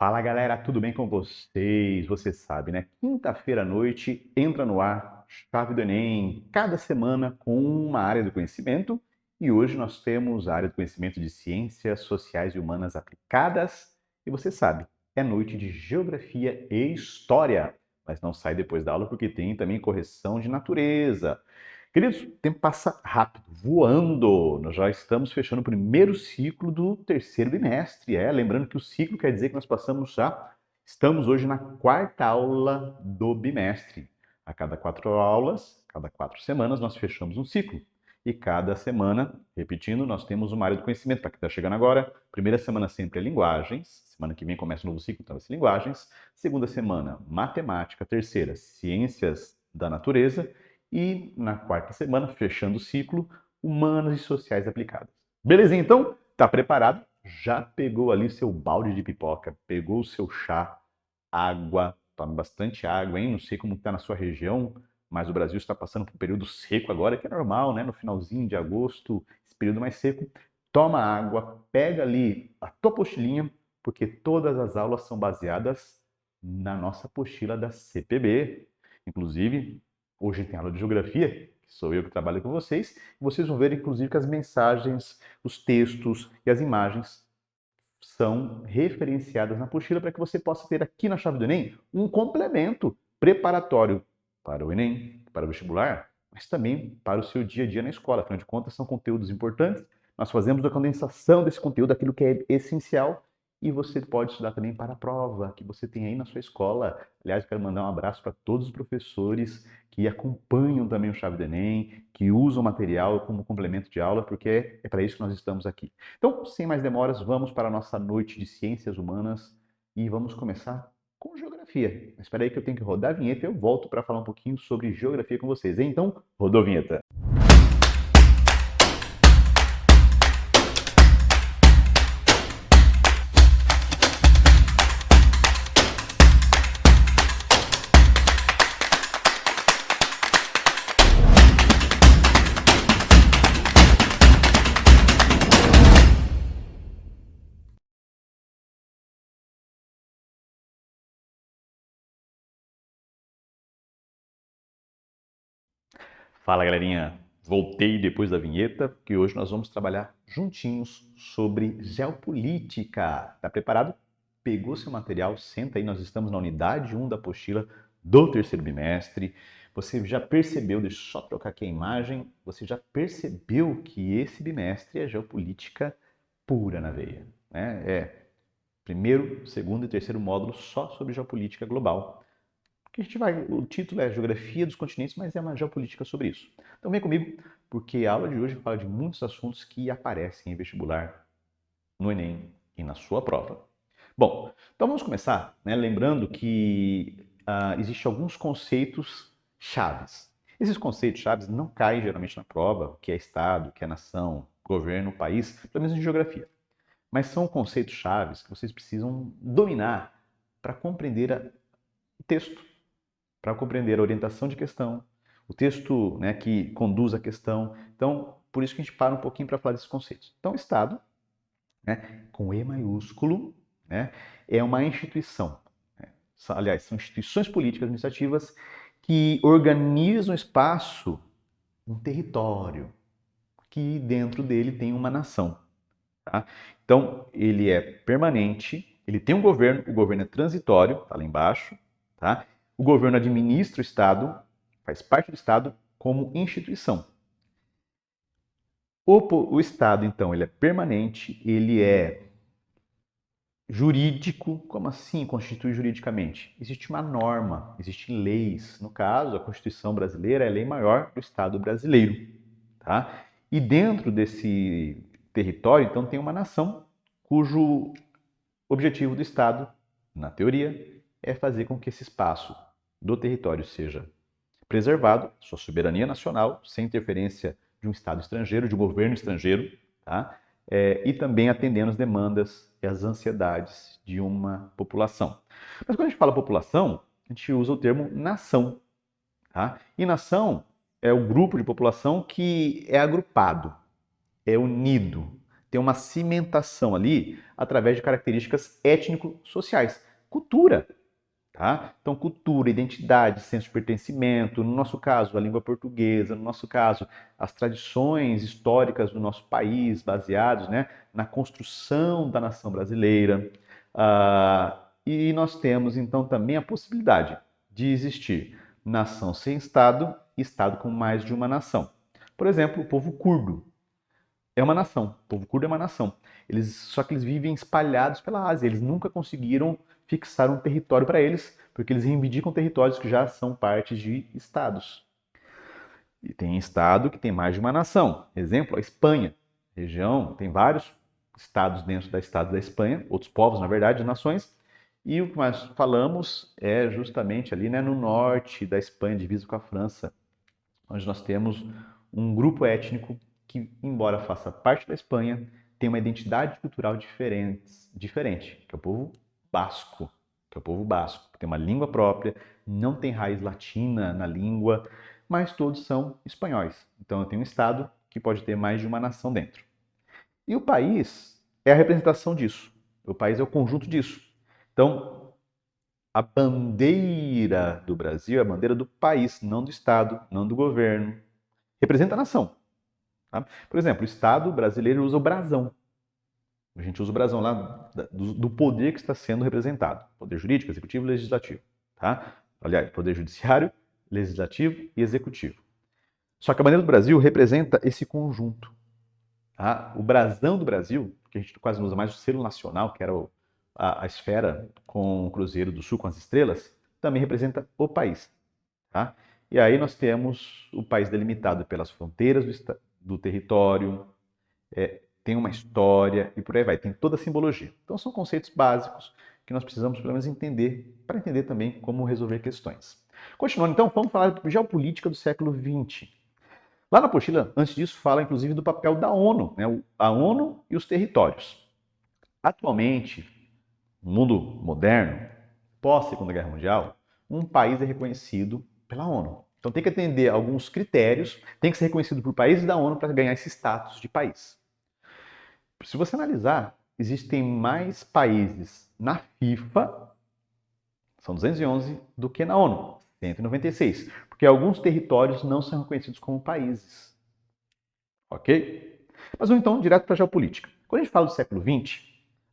Fala galera, tudo bem com vocês? Você sabe, né? Quinta-feira à noite entra no ar Chave do Enem, cada semana com uma área do conhecimento. E hoje nós temos a área do conhecimento de Ciências Sociais e Humanas Aplicadas. E você sabe, é noite de Geografia e História. Mas não sai depois da aula porque tem também correção de natureza. Queridos, o tempo passa rápido, voando. Nós já estamos fechando o primeiro ciclo do terceiro bimestre. Lembrando que o ciclo quer dizer que nós estamos hoje na quarta aula do bimestre. A cada 4 aulas, cada 4 semanas, nós fechamos um ciclo. E cada semana, repetindo, nós temos uma área do conhecimento. Para quem está chegando agora, primeira semana sempre é linguagens. Semana que vem começa um novo ciclo, então vai ser linguagens. Segunda semana, matemática. Terceira, ciências da natureza. E na quarta semana, fechando o ciclo, Humanas e Sociais Aplicadas. Beleza, então? Tá preparado? Já pegou ali seu balde de pipoca, pegou o seu chá, água, tome bastante água, hein? Não sei como está na sua região, mas o Brasil está passando por um período seco agora, que é normal, né? No finalzinho de agosto, esse período mais seco. Toma água, pega ali a tua apostilinha, porque todas as aulas são baseadas na nossa apostila da CPB. Inclusive, hoje tem aula de geografia, que sou eu que trabalho com vocês, e vocês vão ver, inclusive, que as mensagens, os textos e as imagens são referenciadas na apostila para que você possa ter aqui na Chave do Enem um complemento preparatório para o Enem, para o vestibular, mas também para o seu dia a dia na escola. Afinal de contas, são conteúdos importantes. Nós fazemos a condensação desse conteúdo, aquilo que é essencial, e você pode estudar também para a prova que você tem aí na sua escola. Aliás, eu quero mandar um abraço para todos os professores que acompanham também o Chave do Enem, que usam o material como complemento de aula, porque é para isso que nós estamos aqui. Então, sem mais demoras, vamos para a nossa noite de Ciências Humanas e vamos começar com geografia. Mas espera aí que eu tenho que rodar a vinheta e eu volto para falar um pouquinho sobre geografia com vocês. Então, rodou a vinheta. Fala galerinha, voltei depois da vinheta, porque hoje nós vamos trabalhar juntinhos sobre geopolítica. Tá preparado? Pegou seu material? Senta aí, nós estamos na unidade 1 da apostila do terceiro bimestre. Você já percebeu, deixa eu só trocar aqui a imagem, você já percebeu que esse bimestre é geopolítica pura na veia, né? Primeiro, segundo e terceiro módulo só sobre geopolítica global. O título é Geografia dos Continentes, mas é uma geopolítica sobre isso. Então vem comigo, porque a aula de hoje fala de muitos assuntos que aparecem em vestibular, no Enem e na sua prova. Bom, então vamos começar, né, lembrando que existem alguns conceitos chaves. Esses conceitos chaves não caem geralmente na prova, o que é Estado, o que é nação, governo, país, pelo menos em geografia. Mas são conceitos chaves que vocês precisam dominar para compreender o texto, para compreender a orientação de questão, o texto, né, que conduz a questão. Então, por isso que a gente para um pouquinho para falar desses conceitos. Então, Estado, né, com E maiúsculo, né, é uma instituição. Né? Aliás, são instituições políticas administrativas que organizam espaço, um território, que dentro dele tem uma nação. Tá? Então, ele é permanente, ele tem um governo, o governo é transitório, está lá embaixo. Tá? O governo administra o Estado, faz parte do Estado como instituição. O Estado, então, ele é permanente, ele é jurídico. Como assim constitui juridicamente? Existe uma norma, existem leis. No caso, a Constituição brasileira é a lei maior do Estado brasileiro. Tá? E dentro desse território, então, tem uma nação cujo objetivo do Estado, na teoria, é fazer com que esse espaço do território seja preservado, sua soberania nacional, sem interferência de um Estado estrangeiro, de um governo estrangeiro, tá? E também atendendo as demandas e as ansiedades de uma população. Mas quando a gente fala população, a gente usa o termo nação. Tá? E nação é o grupo de população que é agrupado, é unido, tem uma cimentação ali através de características étnico-sociais. Cultura, tá? Então, cultura, identidade, senso de pertencimento, no nosso caso, a língua portuguesa, no nosso caso, as tradições históricas do nosso país, baseados, né, na construção da nação brasileira. E nós temos, então, também a possibilidade de existir nação sem Estado e Estado com mais de uma nação. Por exemplo, o povo curdo é uma nação. O povo curdo é uma nação. Só que eles vivem espalhados pela Ásia. Eles nunca conseguiram fixar um território para eles, porque eles reivindicam territórios que já são parte de estados. E tem estado que tem mais de uma nação. Exemplo, a Espanha. Região, tem vários estados dentro da estado da Espanha, outros povos, na verdade, nações. E o que nós falamos é justamente ali, né, no norte da Espanha, divisa com a França, onde nós temos um grupo étnico que, embora faça parte da Espanha, tem uma identidade cultural diferente, que é o povo basco, que tem uma língua própria, não tem raiz latina na língua, mas todos são espanhóis. Então eu tenho um estado que pode ter mais de uma nação dentro. E o país é a representação disso. O país é o conjunto disso. Então, a bandeira do Brasil é a bandeira do país, não do estado, não do governo. Representa a nação. Tá? Por exemplo, o Estado brasileiro usa o brasão. A gente usa o brasão lá do poder que está sendo representado. Poder jurídico, executivo e legislativo. Tá? Aliás, poder judiciário, legislativo e executivo. Só que a bandeira do Brasil representa esse conjunto. Tá? O brasão do Brasil, que a gente quase não usa mais, o selo nacional, que era a esfera com o Cruzeiro do Sul, com as estrelas, também representa o país. Tá? E aí nós temos o país delimitado pelas fronteiras do território, tem uma história e por aí vai, tem toda a simbologia. Então são conceitos básicos que nós precisamos pelo menos entender, para entender também como resolver questões. Continuando então, vamos falar de geopolítica do século XX. Lá na apostila, antes disso, fala inclusive do papel da ONU, né? A ONU e os territórios. Atualmente, no mundo moderno, pós-Segunda Guerra Mundial, um país é reconhecido pela ONU. Então tem que atender alguns critérios, tem que ser reconhecido por países da ONU para ganhar esse status de país. Se você analisar, existem mais países na FIFA, são 211, do que na ONU, 196, porque alguns territórios não são reconhecidos como países. Ok? Mas vamos então direto para a geopolítica. Quando a gente fala do século XX,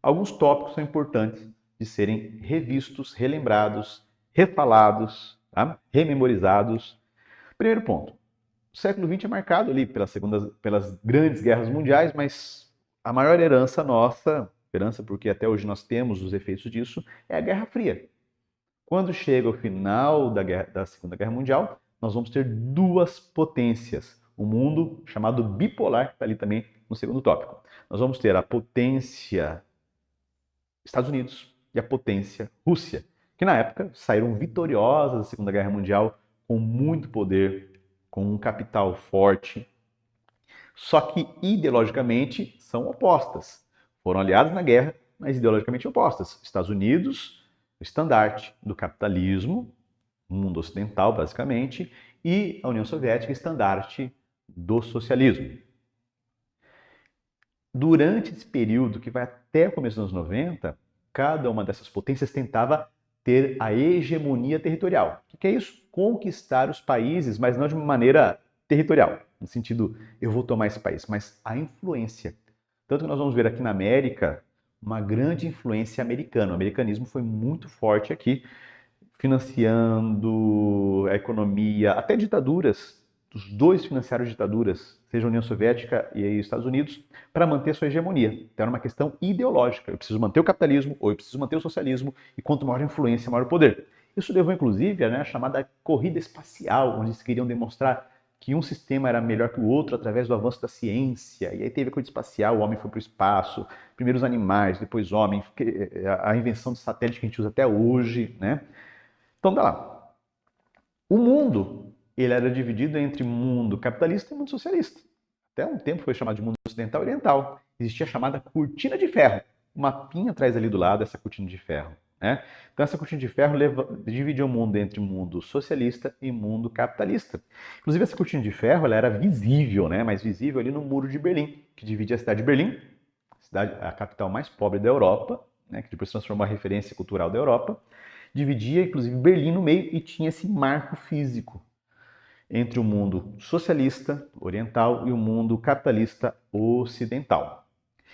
alguns tópicos são importantes de serem revistos, relembrados, refalados, tá? Rememorizados. Primeiro ponto, o século XX é marcado ali pelas grandes guerras mundiais, mas a maior herança nossa, herança porque até hoje nós temos os efeitos disso, é a Guerra Fria. Quando chega o final da Segunda Guerra Mundial, nós vamos ter duas potências. Um mundo chamado bipolar, que está ali também no segundo tópico. Nós vamos ter a potência Estados Unidos e a potência Rússia, que na época saíram vitoriosas da Segunda Guerra Mundial com muito poder, com um capital forte, só que ideologicamente são opostas. Foram aliadas na guerra, mas ideologicamente opostas. Estados Unidos, o estandarte do capitalismo, mundo ocidental basicamente, e a União Soviética, estandarte do socialismo. Durante esse período, que vai até o começo dos anos 90, cada uma dessas potências tentava ter a hegemonia territorial. O que é isso? Conquistar os países, mas não de uma maneira territorial, no sentido, eu vou tomar esse país, mas a influência. Tanto que nós vamos ver aqui na América uma grande influência americana. O americanismo foi muito forte aqui, financiando a economia, até ditaduras. Os dois financiaram ditaduras, seja a União Soviética e os Estados Unidos, para manter sua hegemonia. Então era uma questão ideológica. Eu preciso manter o capitalismo ou eu preciso manter o socialismo, e quanto maior a influência, maior o poder. Isso levou, inclusive, a chamada corrida espacial, onde eles queriam demonstrar que um sistema era melhor que o outro através do avanço da ciência. E aí teve a corrida espacial, o homem foi para o espaço, primeiro os animais, depois o homem, a invenção do satélite que a gente usa até hoje, né? Então, dá lá. O mundo, ele era dividido entre mundo capitalista e mundo socialista. Até um tempo foi chamado de mundo ocidental e oriental. Existia a chamada cortina de ferro. Um mapinha atrás ali do lado dessa cortina de ferro. Né? Então essa cortina de ferro dividia o mundo entre mundo socialista e mundo capitalista. Inclusive essa cortina de ferro ela era visível, né? Mas visível ali no muro de Berlim, que divide a cidade de Berlim a capital mais pobre da Europa, né, que depois se transformou em referência cultural da Europa, dividia inclusive Berlim no meio e tinha esse marco físico entre o mundo socialista oriental e o mundo capitalista ocidental.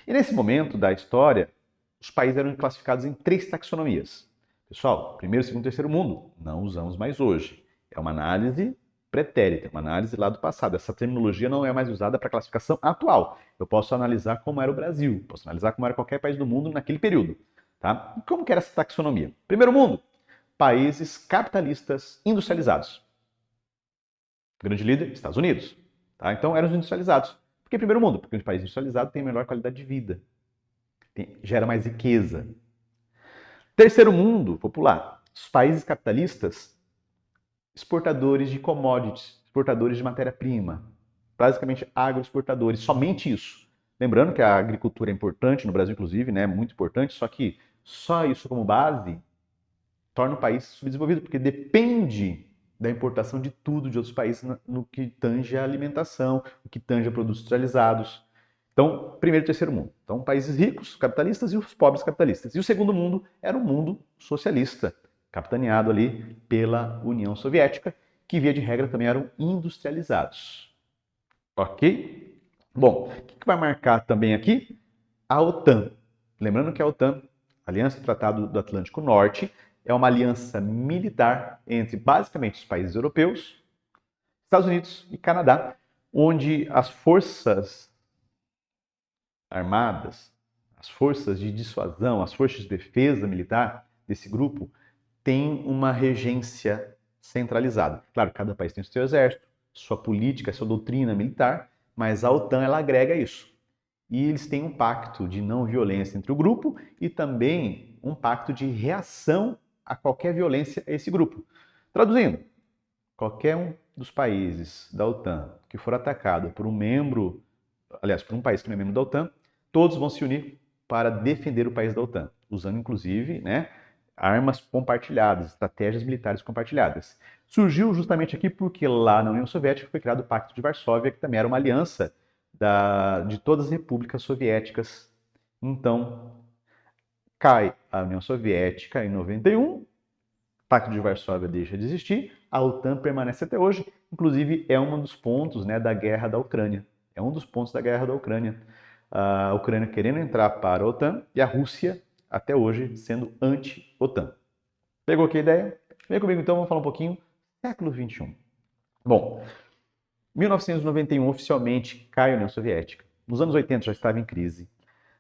E nesse momento da história, os países eram classificados em 3 taxonomias. Pessoal, primeiro, segundo, terceiro mundo, não usamos mais hoje. É uma análise pretérita, uma análise lá do passado. Essa terminologia não é mais usada para classificação atual. Eu posso analisar como era o Brasil, posso analisar como era qualquer país do mundo naquele período. Tá? E como que era essa taxonomia? Primeiro mundo, países capitalistas industrializados. Grande líder, Estados Unidos. Tá? Então eram os industrializados. Por que primeiro mundo? Porque os países industrializados têm melhor qualidade de vida, gera mais riqueza. Terceiro mundo, popular. Os países capitalistas, exportadores de commodities, exportadores de matéria-prima, basicamente agroexportadores, somente isso. Lembrando que a agricultura é importante, no Brasil inclusive, né, muito importante, só que só isso como base torna o país subdesenvolvido, porque depende da importação de tudo de outros países no que tange a alimentação, no que tange a produtos industrializados. Então, primeiro e terceiro mundo. Então, países ricos, capitalistas, e os pobres capitalistas. E o segundo mundo era um mundo socialista, capitaneado ali pela União Soviética, que via de regra também eram industrializados. Ok? Bom, o que vai marcar também aqui? A OTAN. Lembrando que a OTAN, Aliança do Tratado do Atlântico Norte, é uma aliança militar entre basicamente os países europeus, Estados Unidos e Canadá, onde as forças armadas, as forças de dissuasão, as forças de defesa militar desse grupo têm uma regência centralizada. Claro, cada país tem o seu exército, sua política, sua doutrina militar, mas a OTAN ela agrega isso. E eles têm um pacto de não violência entre o grupo e também um pacto de reação a qualquer violência a esse grupo. Traduzindo, qualquer um dos países da OTAN que for atacado por um membro, aliás, por um país que não é membro da OTAN, todos vão se unir para defender o país da OTAN, usando inclusive, né, armas compartilhadas, estratégias militares compartilhadas. Surgiu justamente aqui porque lá na União Soviética foi criado o Pacto de Varsóvia, que também era uma aliança de todas as repúblicas soviéticas. Então, cai a União Soviética em 91, o Pacto de Varsóvia deixa de existir, a OTAN permanece até hoje, inclusive é um dos pontos, né, da guerra da Ucrânia. É um dos pontos da guerra da Ucrânia. A Ucrânia querendo entrar para a OTAN e a Rússia, até hoje, sendo anti-OTAN. Pegou aqui a ideia? Vem comigo então, vamos falar um pouquinho século XXI. Bom, 1991 oficialmente cai a União Soviética. Nos anos 80 já estava em crise.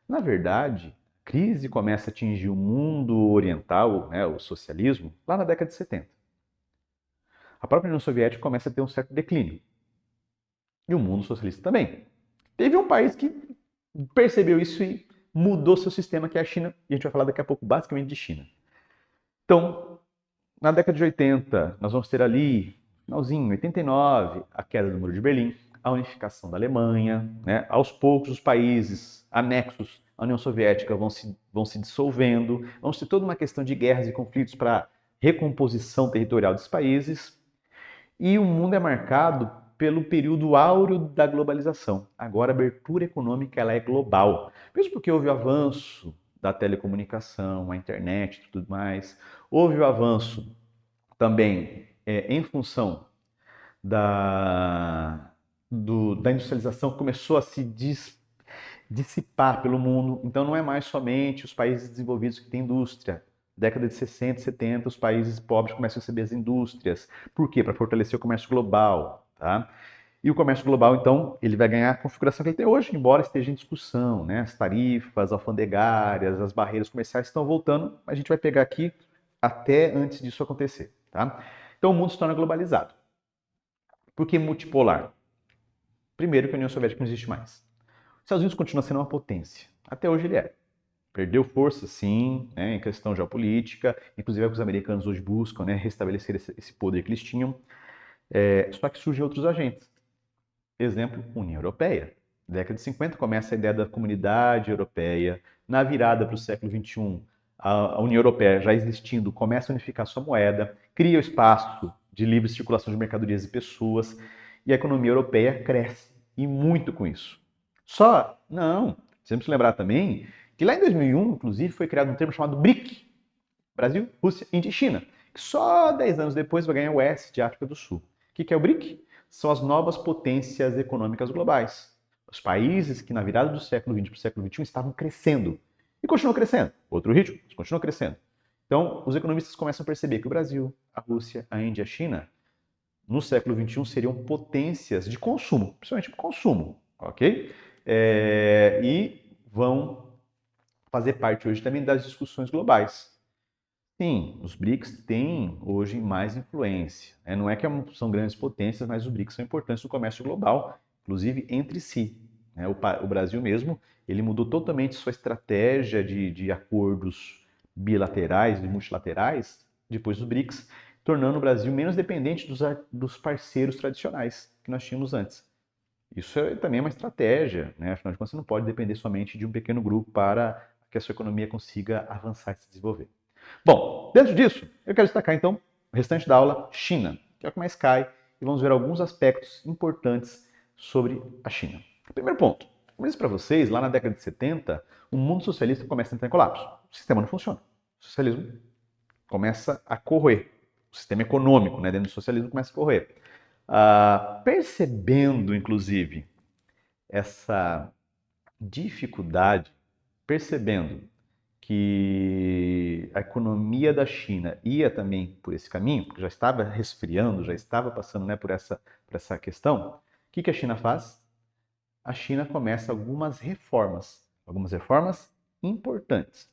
Na verdade, a crise começa a atingir o mundo oriental, né, o socialismo, lá na década de 70. A própria União Soviética começa a ter um certo declínio. E o mundo socialista também. Teve um país que percebeu isso e mudou seu sistema, que é a China, e a gente vai falar daqui a pouco basicamente de China. Então, na década de 80, nós vamos ter ali, finalzinho, 89, a queda do Muro de Berlim, a unificação da Alemanha, né? Aos poucos os países anexos à União Soviética vão se dissolvendo, vamos ter toda uma questão de guerras e conflitos para recomposição territorial desses países, e o mundo é marcado pelo período áureo da globalização. Agora a abertura econômica ela é global, mesmo porque houve o avanço da telecomunicação, a internet e tudo mais, houve o avanço também em função da industrialização que começou a se dissipar pelo mundo. Então não é mais somente os países desenvolvidos que têm indústria. Década de 60, 70, os países pobres começam a receber as indústrias. Por quê? Para fortalecer o comércio global. Tá? E o comércio global, então, ele vai ganhar a configuração que ele tem hoje, embora esteja em discussão. Né? As tarifas alfandegárias, as barreiras comerciais estão voltando, mas a gente vai pegar aqui até antes disso acontecer. Tá? Então o mundo se torna globalizado. Por que multipolar? Primeiro que a União Soviética não existe mais. Os Estados Unidos continua sendo uma potência. Até hoje ele é. Perdeu força, sim, né, em questão geopolítica. Inclusive, os americanos hoje buscam, né, restabelecer esse poder que eles tinham. Só que surgem outros agentes. Exemplo, União Europeia. Na década de 50 começa a ideia da comunidade europeia. Na virada para o século XXI, a União Europeia, já existindo, começa a unificar sua moeda, cria o espaço de livre circulação de mercadorias e pessoas, e a economia europeia cresce, e muito com isso. Só, não, Sempre se lembrar também que lá em 2001, inclusive, foi criado um termo chamado BRIC, Brasil, Rússia, Índia e China, que só 10 anos depois vai ganhar o S de África do Sul. O que é o BRIC? São as novas potências econômicas globais. Os países que na virada do século XX para o século XXI estavam crescendo. E continuam crescendo. Outro ritmo, mas continuam crescendo. Então, os economistas começam a perceber que o Brasil, a Rússia, a Índia e a China, no século XXI, seriam potências de consumo, principalmente de consumo, ok? E vão fazer parte hoje também das discussões globais. Sim, os BRICS têm hoje mais influência. Não é que são grandes potências, mas os BRICS são importantes no comércio global, inclusive entre si. O Brasil mesmo, ele mudou totalmente sua estratégia de acordos bilaterais e multilaterais depois dos BRICS, tornando o Brasil menos dependente dos parceiros tradicionais que nós tínhamos antes. Isso também é uma estratégia, né? Afinal de contas, você não pode depender somente de um pequeno grupo para que a sua economia consiga avançar e se desenvolver. Bom, dentro disso, eu quero destacar então o restante da aula China, que é o que mais cai, e vamos ver alguns aspectos importantes sobre a China. Primeiro ponto, como eu disse para vocês, lá na década de 70, o mundo socialista começa a entrar em colapso. O sistema não funciona. O socialismo começa a corroer. O sistema econômico, né, dentro do socialismo começa a corroer. Percebendo, inclusive, essa dificuldade, percebendo que a economia da China ia também por esse caminho, porque já estava resfriando, já estava passando, né, por essa questão, o que a China faz? A China começa algumas reformas importantes.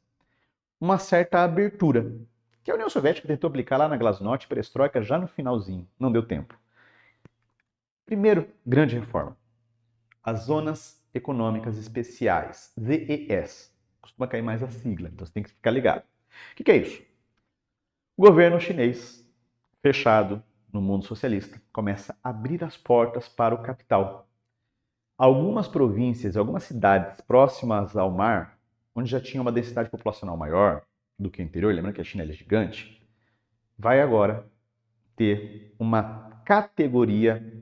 Uma certa abertura, que a União Soviética tentou aplicar lá na Glasnost, Perestroika, já no finalzinho, não deu tempo. Primeiro, grande reforma, as Zonas Econômicas Especiais, ZES. Costuma cair mais a sigla, então você tem que ficar ligado. O que é isso? O governo chinês, fechado no mundo socialista, começa a abrir as portas para o capital. Algumas províncias, algumas cidades próximas ao mar, onde já tinha uma densidade populacional maior do que o interior, lembrando que a China é gigante, vai agora ter uma categoria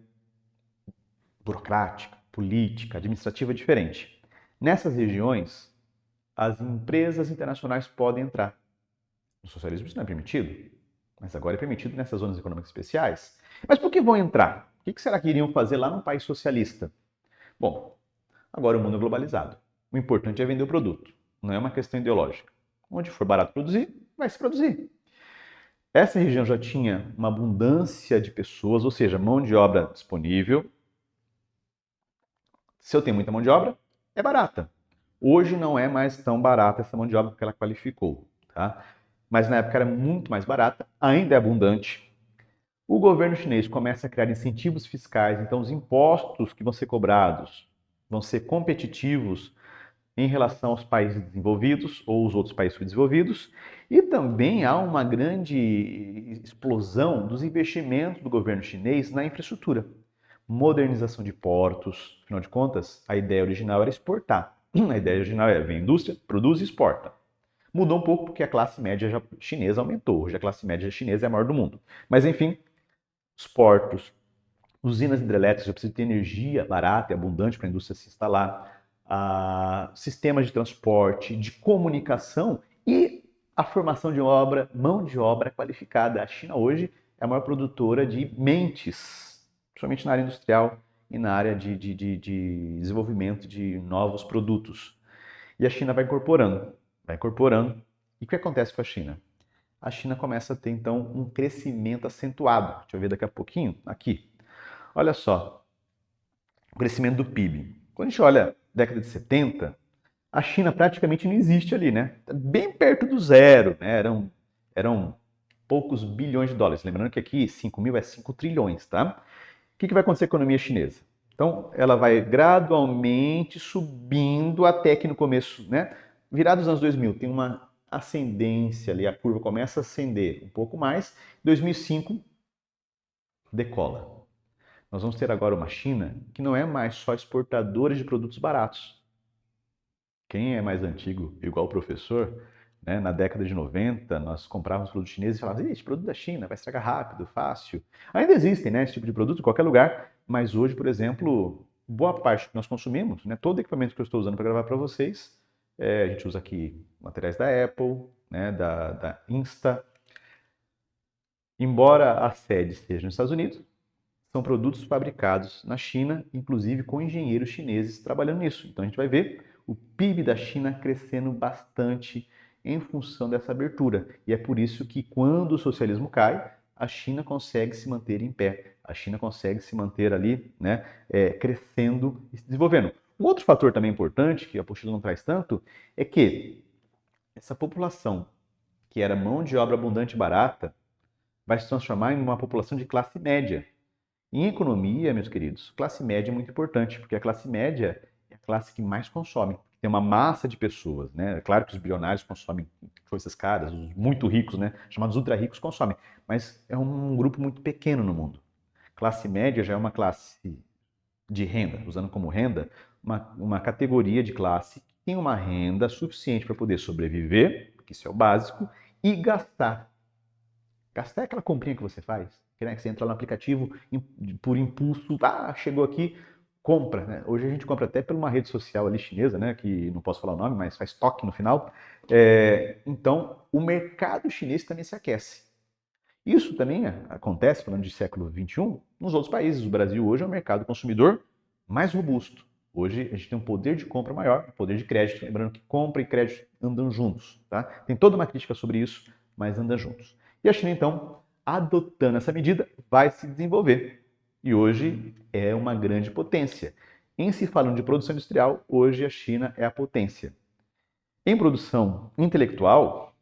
burocrática, política, administrativa diferente. Nessas regiões, as empresas internacionais podem entrar. No socialismo isso não é permitido, mas agora é permitido nessas zonas econômicas especiais. Mas por que vão entrar? O que será que iriam fazer lá num país socialista? Bom, agora o mundo é globalizado. O importante é vender o produto, não é uma questão ideológica. Onde for barato produzir, vai se produzir. Essa região já tinha uma abundância de pessoas, ou seja, mão de obra disponível. Se eu tenho muita mão de obra, é barata. Hoje não é mais tão barata essa mão de obra porque ela qualificou, tá? Mas na época era muito mais barata, ainda é abundante. O governo chinês começa a criar incentivos fiscais, então os impostos que vão ser cobrados vão ser competitivos em relação aos países desenvolvidos ou os outros países subdesenvolvidos, e também há uma grande explosão dos investimentos do governo chinês na infraestrutura. Modernização de portos, afinal de contas, a ideia original era exportar. A ideia original era vem indústria, produz e exporta. Mudou um pouco porque a classe média chinesa aumentou. Hoje a classe média chinesa é a maior do mundo. Mas enfim, os portos, usinas hidrelétricas, já precisa ter energia barata e abundante para a indústria se instalar, sistemas de transporte, de comunicação e a formação de obra, mão de obra qualificada. A China hoje é a maior produtora de mentes, principalmente na área industrial e na área de desenvolvimento de novos produtos. E a China vai incorporando. E o que acontece com a China? A China começa a ter, então, um crescimento acentuado. Deixa eu ver daqui a pouquinho. Aqui. Olha só. O crescimento do PIB. Quando a gente olha a década de 70, a China praticamente não existe ali, né? Bem perto do zero, né? Eram poucos bilhões de dólares. Lembrando que aqui 5 mil é 5 trilhões, tá? O que vai acontecer com a economia chinesa? Então, ela vai gradualmente subindo até que no começo, né? Virados dos anos 2000, tem uma ascendência ali, a curva começa a ascender um pouco mais. 2005, decola. Nós vamos ter agora uma China que não é mais só exportadora de produtos baratos. Quem é mais antigo, igual o professor, né, na década de 90, nós comprávamos produtos chineses e falávamos, esse produto da China vai estragar rápido, fácil. Ainda existem, né, esse tipo de produto em qualquer lugar, mas hoje, por exemplo, boa parte que nós consumimos, né, todo equipamento que eu estou usando para gravar para vocês, a gente usa aqui materiais da Apple, né, da Insta. Embora a sede esteja nos Estados Unidos, são produtos fabricados na China, inclusive com engenheiros chineses trabalhando nisso. Então a gente vai ver o PIB da China crescendo bastante em função dessa abertura. E é por isso que quando o socialismo cai, a China consegue se manter em pé. A China consegue se manter ali, né, crescendo e se desenvolvendo. Um outro fator também importante, que a apostila não traz tanto, é que essa população, que era mão de obra abundante e barata, vai se transformar em uma população de classe média. Em economia, meus queridos, classe média é muito importante, porque a classe média é a classe que mais consome. Tem uma massa de pessoas, né? É claro que os bilionários consomem coisas caras, os muito ricos, né? Chamados ultra ricos, consomem, mas é um grupo muito pequeno no mundo. Classe média já é uma classe de renda, usando como renda, uma categoria de classe que tem uma renda suficiente para poder sobreviver, que isso é o básico, e gastar. Gastar é aquela comprinha que você faz, que, né, que você entra lá no aplicativo por impulso, chegou aqui, compra. Né? Hoje a gente compra até por uma rede social ali chinesa, né, que não posso falar o nome, mas faz toque no final. Então, o mercado chinês também se aquece. Isso também acontece, falando de século XXI, nos outros países. O Brasil hoje é o mercado consumidor mais robusto. Hoje a gente tem um poder de compra maior, um poder de crédito. Lembrando que compra e crédito andam juntos. Tá? Tem toda uma crítica sobre isso, mas andam juntos. E a China, então, adotando essa medida, vai se desenvolver. E hoje é uma grande potência. Em se falando de produção industrial, hoje a China é a potência. Em produção intelectual,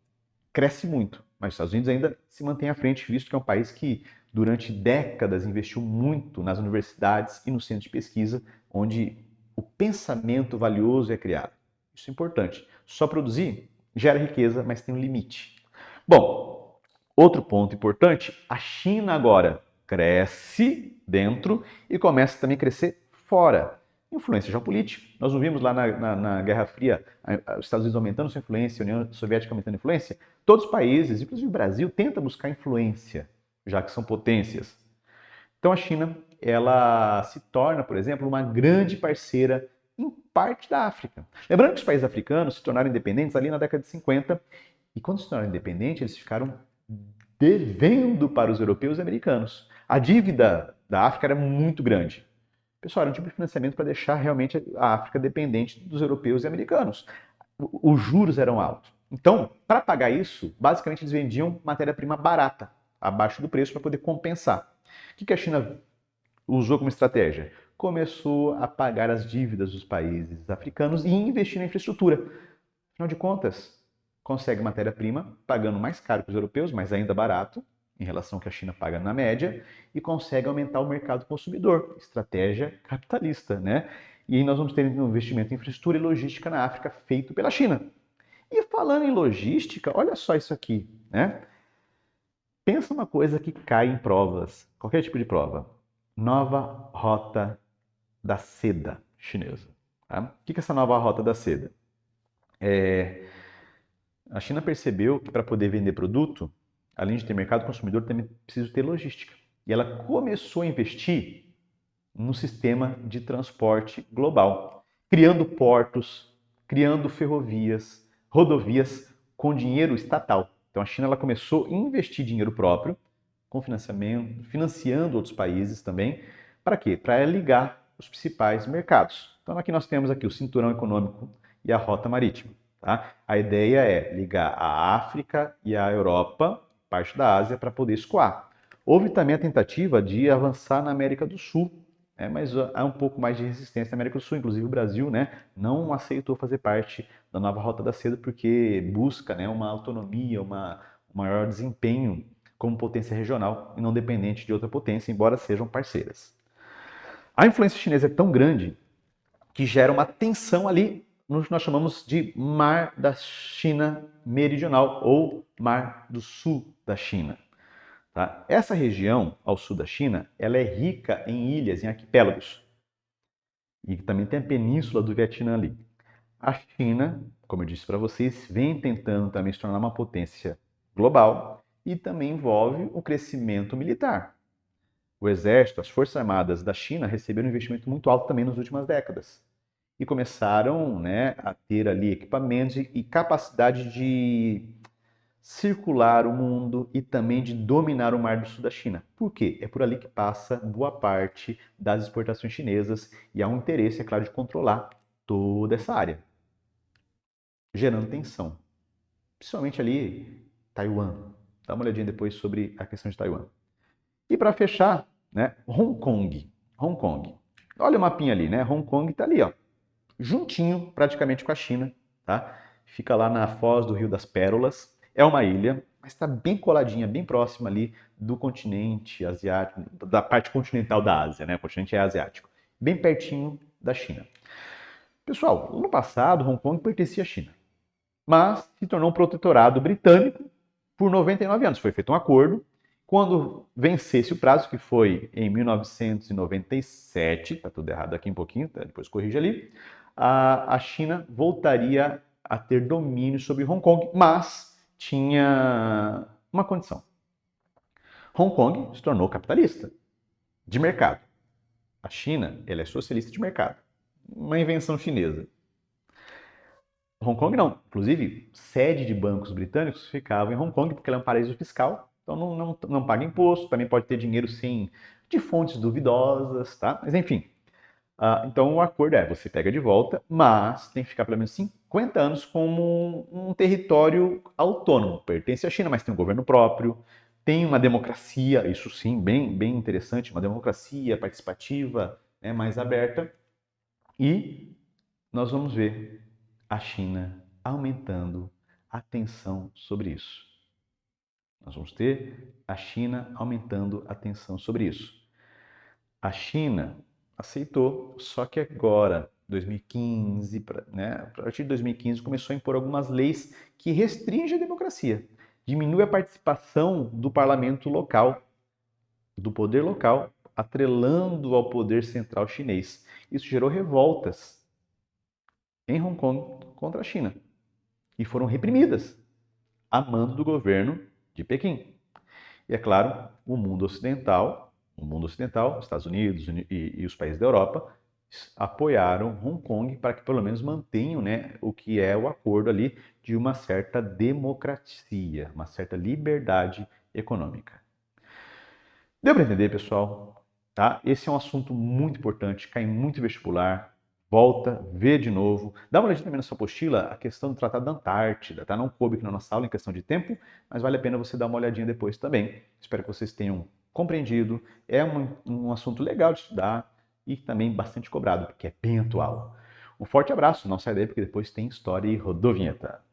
cresce muito, mas os Estados Unidos ainda se mantém à frente, visto que é um país que durante décadas investiu muito nas universidades e no centro de pesquisa, onde o pensamento valioso é criado. Isso é importante. Só produzir gera riqueza, mas tem um limite. Bom, outro ponto importante, a China agora cresce dentro e começa também a crescer fora. Influência geopolítica. Nós não vimos lá na Guerra Fria os Estados Unidos aumentando sua influência, a União Soviética aumentando a influência. Todos os países, inclusive o Brasil, tenta buscar influência, já que são potências. Então a China, ela se torna, por exemplo, uma grande parceira em parte da África. Lembrando que os países africanos se tornaram independentes ali na década de 50, e quando se tornaram independentes, eles ficaram devendo para os europeus e americanos. A dívida da África era muito grande. Pessoal, era um tipo de financiamento para deixar realmente a África dependente dos europeus e americanos. Os juros eram altos. Então, para pagar isso, basicamente eles vendiam matéria-prima barata, abaixo do preço, para poder compensar. O que a China usou como estratégia? Começou a pagar as dívidas dos países africanos e investir na infraestrutura. Afinal de contas, consegue matéria-prima pagando mais caro que os europeus, mas ainda barato, em relação ao que a China paga na média, e consegue aumentar o mercado consumidor. Estratégia capitalista, né? E aí nós vamos ter um investimento em infraestrutura e logística na África feito pela China. E falando em logística, olha só isso aqui, né? Pensa uma coisa que cai em provas, qualquer tipo de prova. Nova rota da seda chinesa. Tá? O que é essa nova rota da seda? A China percebeu que para poder vender produto, além de ter mercado consumidor, também precisa ter logística. E ela começou a investir no sistema de transporte global, criando portos, criando ferrovias, rodovias com dinheiro estatal. Então a China ela começou a investir dinheiro próprio, com financiamento, financiando outros países também. Para quê? Para ligar os principais mercados. Então aqui nós temos aqui o cinturão econômico e a rota marítima. Tá? A ideia é ligar a África e a Europa, parte da Ásia, para poder escoar. Houve também a tentativa de avançar na América do Sul, mas há um pouco mais de resistência na América do Sul, inclusive o Brasil, né, não aceitou fazer parte da nova Rota da Seda porque busca, né, uma autonomia, um maior desempenho como potência regional e não dependente de outra potência, embora sejam parceiras. A influência chinesa é tão grande que gera uma tensão ali no que nós chamamos de Mar da China Meridional ou Mar do Sul da China. Tá? Essa região ao sul da China, ela é rica em ilhas, em arquipélagos. E também tem a península do Vietnã ali. A China, como eu disse para vocês, vem tentando também se tornar uma potência global e também envolve o crescimento militar. O exército, as forças armadas da China receberam um investimento muito alto também nas últimas décadas. E começaram, né, a ter ali equipamentos e capacidade de circular o mundo e também de dominar o Mar do Sul da China. Por quê? É por ali que passa boa parte das exportações chinesas e há um interesse, é claro, de controlar toda essa área, gerando tensão. Principalmente ali, Taiwan. Dá uma olhadinha depois sobre a questão de Taiwan. E para fechar, né, Hong Kong. Hong Kong. Olha o mapinha ali, né? Hong Kong está ali, ó, juntinho praticamente com a China, tá? Fica lá na foz do Rio das Pérolas. É uma ilha, mas está bem coladinha, bem próxima ali do continente asiático, da parte continental da Ásia, né? O continente é asiático. Bem pertinho da China. Pessoal, no passado, Hong Kong pertencia à China, mas se tornou um protetorado britânico por 99 anos. Foi feito um acordo. Quando vencesse o prazo, que foi em 1997, tá tudo errado aqui um pouquinho, tá? Depois corrige ali, a China voltaria a ter domínio sobre Hong Kong, mas tinha uma condição. Hong Kong se tornou capitalista, de mercado. A China, ela é socialista de mercado. Uma invenção chinesa. Hong Kong não. Inclusive, sede de bancos britânicos ficava em Hong Kong, porque ela é um paraíso fiscal, então não paga imposto, também pode ter dinheiro sim de fontes duvidosas, tá? Mas enfim. Então o acordo é, você pega de volta, mas tem que ficar pelo menos 50 anos como um território autônomo. Pertence à China, mas tem um governo próprio, tem uma democracia, isso sim, bem interessante, uma democracia participativa, né, mais aberta. E nós vamos ver a China aumentando a tensão sobre isso. Nós vamos ter a China aumentando a tensão sobre isso. A China aceitou, só que agora, 2015, né, a partir de 2015, começou a impor algumas leis que restringem a democracia, diminui a participação do parlamento local, do poder local, atrelando ao poder central chinês. Isso gerou revoltas em Hong Kong contra a China e foram reprimidas a mando do governo de Pequim. E é claro, o mundo ocidental, Estados Unidos e os países da Europa, apoiaram Hong Kong para que pelo menos mantenham, né, o que é o acordo ali de uma certa democracia, uma certa liberdade econômica. Deu para entender, pessoal? Tá? Esse é um assunto muito importante, cai muito em vestibular. Volta, vê de novo. Dá uma olhadinha também na sua apostila a questão do Tratado da Antártida, tá? Não coube aqui na nossa aula em questão de tempo, mas vale a pena você dar uma olhadinha depois também. Espero que vocês tenham compreendido. É um assunto legal de estudar e também bastante cobrado, porque é bem atual. Um forte abraço, não sai daí porque depois tem história e rodovinheta.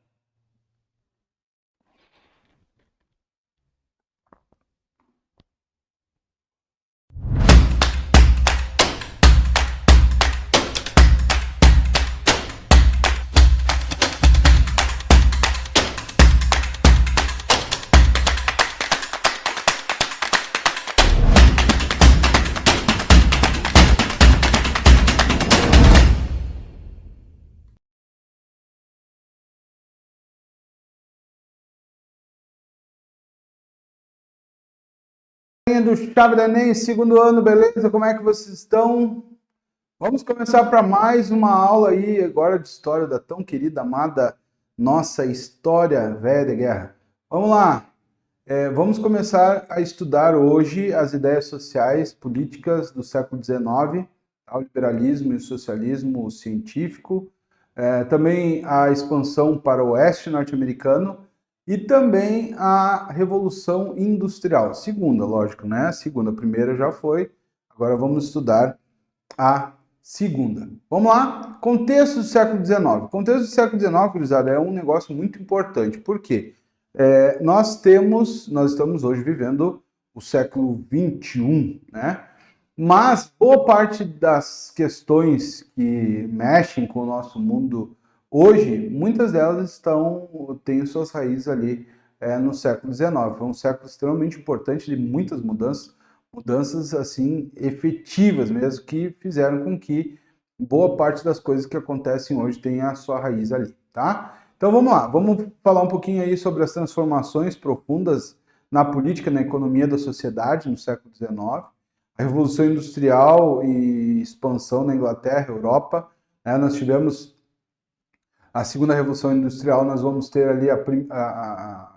Do Chave do Enem, segundo ano, beleza? Como é que vocês estão? Vamos começar para mais uma aula aí agora de história da tão querida, amada nossa história velha de guerra. Vamos lá, vamos começar a estudar hoje as ideias sociais políticas do século XIX, o liberalismo e o socialismo científico, também a expansão para o oeste norte-americano, e também a Revolução Industrial. Segunda, lógico, né? A segunda, a primeira já foi. Agora vamos estudar a segunda. Vamos lá? Contexto do século XIX. Contexto do século XIX, gurizada, é um negócio muito importante. Por quê? Nós estamos hoje vivendo o século XXI, né? Mas boa parte das questões que mexem com o nosso mundo hoje, muitas delas têm suas raízes ali no século XIX. Foi um século extremamente importante de muitas mudanças assim efetivas mesmo, que fizeram com que boa parte das coisas que acontecem hoje tenha a sua raiz ali, tá? Então vamos lá, vamos falar um pouquinho aí sobre as transformações profundas na política, na economia da sociedade no século XIX. a Revolução Industrial e expansão na Inglaterra, Europa, né? Nós tivemos a Segunda Revolução Industrial, nós vamos ter ali a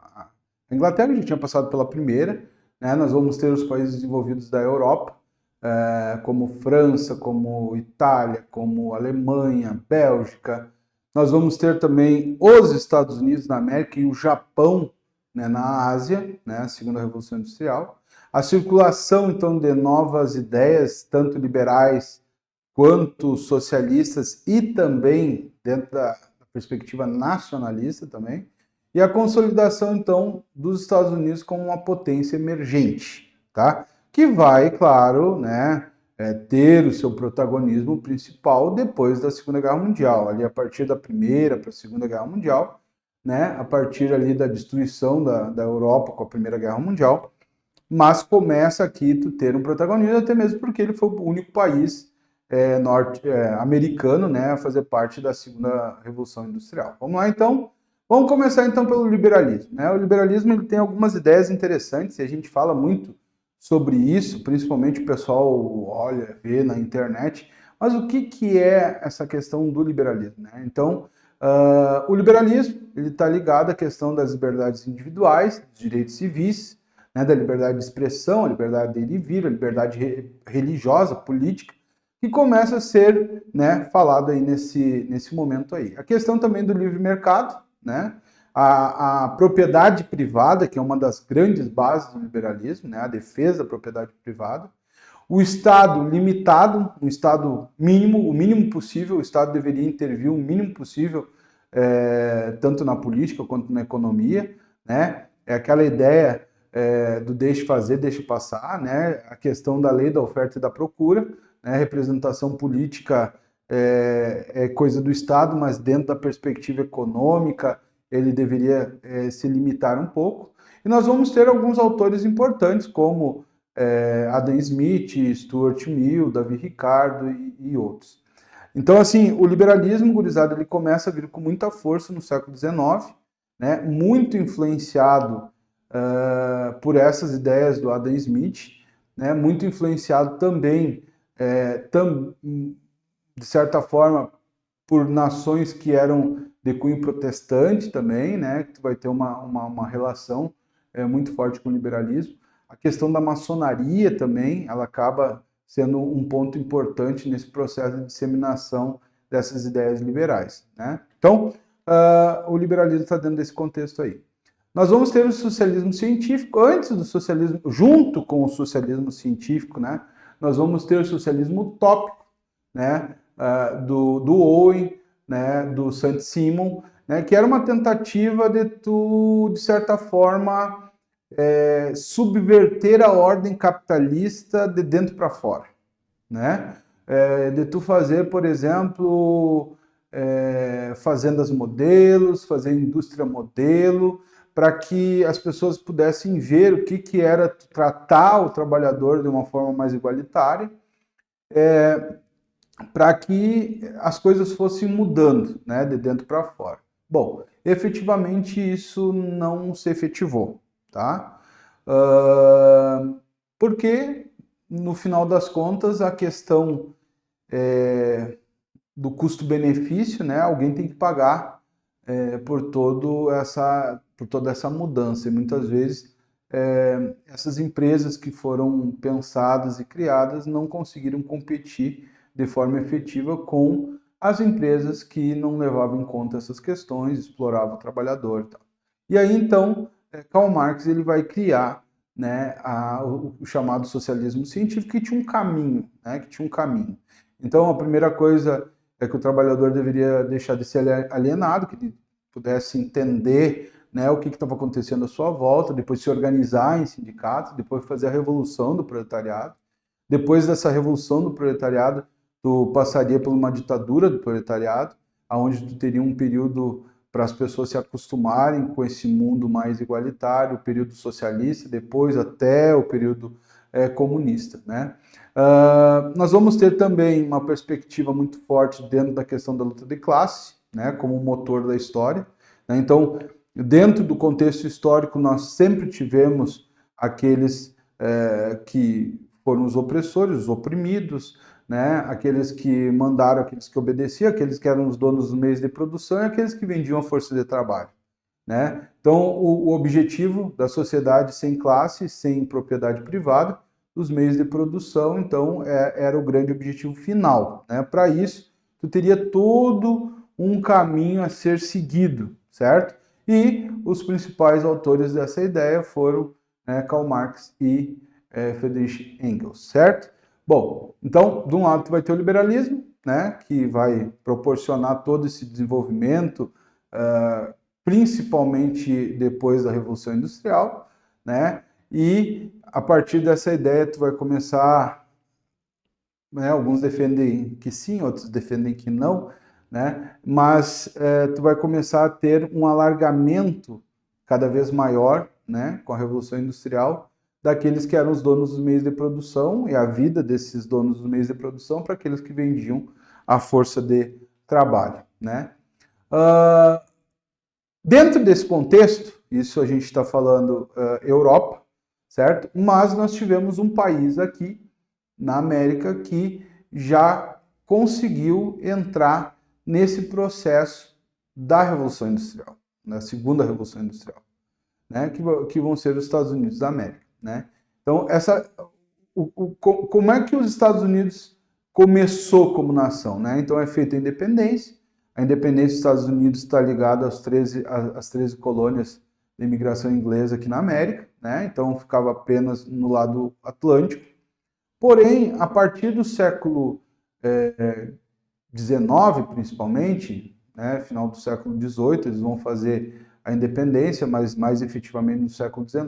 Inglaterra já tinha passado pela primeira, né? Nós vamos ter os países desenvolvidos da Europa, como França, como Itália, como Alemanha, Bélgica. Nós vamos ter também os Estados Unidos da América e o Japão, né, na Ásia, né, a Segunda Revolução Industrial. A circulação, então, de novas ideias, tanto liberais quanto socialistas e também dentro da perspectiva nacionalista também. E a consolidação, então, dos Estados Unidos como uma potência emergente, tá? Que vai, claro, né, ter o seu protagonismo principal depois da Segunda Guerra Mundial, ali a partir da Primeira para a Segunda Guerra Mundial, né, a partir ali da destruição da Europa com a Primeira Guerra Mundial, mas começa aqui a ter um protagonismo, até mesmo porque ele foi o único país norte-americano, né, a fazer parte da Segunda Revolução Industrial. Vamos lá, então. Vamos começar, então, pelo liberalismo, né? O liberalismo ele tem algumas ideias interessantes e a gente fala muito sobre isso, principalmente o pessoal olha, vê na internet. Mas o que é essa questão do liberalismo, né? Então, o liberalismo ele está ligado à questão das liberdades individuais, dos direitos civis, né, da liberdade de expressão, a liberdade de ir e vir, a liberdade religiosa, política, que começa a ser, né, falado aí nesse momento aí. A questão também do livre mercado, né, a propriedade privada, que é uma das grandes bases do liberalismo, né, a defesa da propriedade privada, o Estado limitado, um Estado mínimo, o mínimo possível, o Estado deveria intervir o mínimo possível, tanto na política quanto na economia, né, é aquela ideia do deixe fazer, deixe passar, né, a questão da lei da oferta e da procura, né, representação política é coisa do Estado, mas dentro da perspectiva econômica ele deveria se limitar um pouco. E nós vamos ter alguns autores importantes, como Adam Smith, Stuart Mill, Davi Ricardo e outros. Então, assim, o liberalismo, gurizada, ele começa a vir com muita força no século XIX, né, muito influenciado por essas ideias do Adam Smith, né, muito influenciado também de certa forma, por nações que eram de cunho protestante também, né? Que tu vai ter uma relação muito forte com o liberalismo. A questão da maçonaria também, ela acaba sendo um ponto importante nesse processo de disseminação dessas ideias liberais, né? Então, o liberalismo está dentro desse contexto aí. Nós vamos ter o socialismo científico, antes do socialismo, junto com o socialismo científico, né? Nós vamos ter o socialismo utópico, né? Do Owen, né, do Saint-Simon, né, que era uma tentativa de tu, de certa forma, subverter a ordem capitalista de dentro para fora, né? De tu fazer, por exemplo, fazendas modelos, fazer indústria modelo, para que as pessoas pudessem ver o que era tratar o trabalhador de uma forma mais igualitária, para que as coisas fossem mudando, né, de dentro para fora. Bom, efetivamente isso não se efetivou, tá? Porque, no final das contas, a questão do custo-benefício, né, alguém tem que pagar por toda essa mudança. E muitas vezes essas empresas que foram pensadas e criadas não conseguiram competir de forma efetiva com as empresas que não levavam em conta essas questões, exploravam o trabalhador e tal. E aí, então, Karl Marx ele vai criar, né, o chamado socialismo científico, que tinha um caminho, né, Então, a primeira coisa é que o trabalhador deveria deixar de ser alienado, que ele pudesse entender, né, o que estava acontecendo à sua volta, depois se organizar em sindicatos, depois fazer a revolução do proletariado. Depois dessa revolução do proletariado, tu passaria por uma ditadura do proletariado, onde tu teria um período para as pessoas se acostumarem com esse mundo mais igualitário, o período socialista, depois até o período comunista, né? Nós vamos ter também uma perspectiva muito forte dentro da questão da luta de classe, né, como motor da história, né? Então, dentro do contexto histórico, nós sempre tivemos aqueles que foram os opressores, os oprimidos, né? Aqueles que mandaram, aqueles que obedeciam, aqueles que eram os donos dos meios de produção e aqueles que vendiam a força de trabalho, né? Então, o objetivo da sociedade sem classe, sem propriedade privada, dos meios de produção, então, era o grande objetivo final, né? Para isso, tu teria todo um caminho a ser seguido, certo? E os principais autores dessa ideia foram, né, Karl Marx e Friedrich Engels, certo? Bom, então, de um lado tu vai ter o liberalismo, né, que vai proporcionar todo esse desenvolvimento, principalmente depois da Revolução Industrial, né, e a partir dessa ideia tu vai começar, né, alguns defendem que sim, outros defendem que não, né, mas tu vai começar a ter um alargamento cada vez maior, né, com a Revolução Industrial, daqueles que eram os donos dos meios de produção e a vida desses donos dos meios de produção para aqueles que vendiam a força de trabalho, né? Dentro desse contexto, isso a gente está falando Europa, certo? Mas nós tivemos um país aqui na América que já conseguiu entrar nesse processo da Revolução Industrial, na segunda Revolução Industrial, né? Que vão ser os Estados Unidos da América, né? Então, como é que os Estados Unidos começou como nação, né? Então, é feita a independência dos Estados Unidos está ligada às 13 colônias de imigração inglesa aqui na América, né? Então, ficava apenas no lado Atlântico. Porém, a partir do século XIX, principalmente, né? Final do século XVIII, eles vão fazer a independência, mas mais efetivamente no século XIX,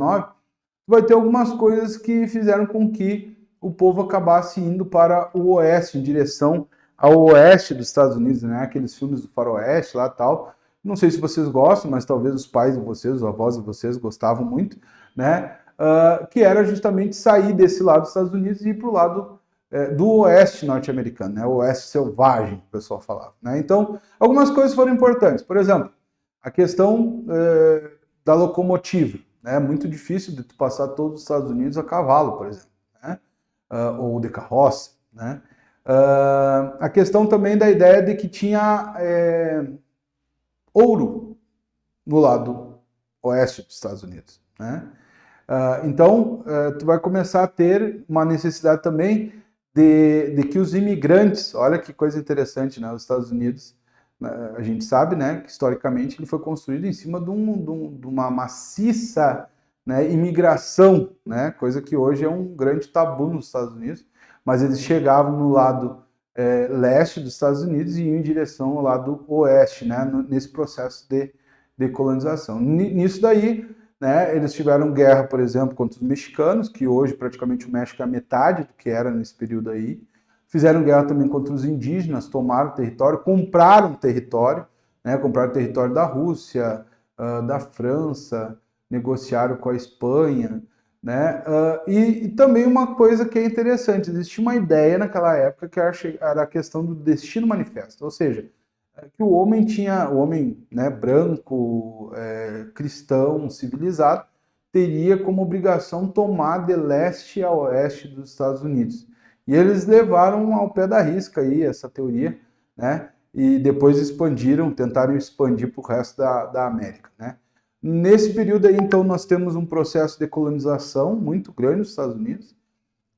vai ter algumas coisas que fizeram com que o povo acabasse indo para o oeste, em direção ao oeste dos Estados Unidos, né? Aqueles filmes do faroeste lá e tal. Não sei se vocês gostam, mas talvez os pais de vocês, os avós de vocês gostavam muito, né? Que era justamente sair desse lado dos Estados Unidos e ir para o lado do oeste norte-americano, né? O oeste selvagem, que o pessoal falava, né? Então, algumas coisas foram importantes. Por exemplo, a questão da locomotiva, né? É muito difícil de tu passar todos os Estados Unidos a cavalo, por exemplo, né? Ou de carroça, né? A questão também da ideia de que tinha ouro no lado oeste dos Estados Unidos, né? Então, tu vai começar a ter uma necessidade também de que os imigrantes, olha que coisa interessante, né? Os Estados Unidos, a gente sabe, né, que historicamente ele foi construído em cima de uma maciça, né, imigração, né? Coisa que hoje é um grande tabu nos Estados Unidos, mas eles chegavam no lado leste dos Estados Unidos e iam em direção ao lado oeste, né, nesse processo de colonização. Nisso daí, né, eles tiveram guerra, por exemplo, contra os mexicanos, que hoje praticamente o México é a metade do que era nesse período aí. Fizeram guerra também contra os indígenas, tomaram território, compraram território, né, compraram território da Rússia, da França, negociaram com a Espanha, né? E também uma coisa que é interessante, existia uma ideia naquela época que era a questão do destino manifesto, ou seja, que o homem, né, branco, cristão, civilizado, teria como obrigação tomar de leste a oeste dos Estados Unidos. E eles levaram ao pé da risca aí essa teoria, né? E depois tentaram expandir para o resto da América, né? Nesse período aí, então, nós temos um processo de colonização muito grande nos Estados Unidos,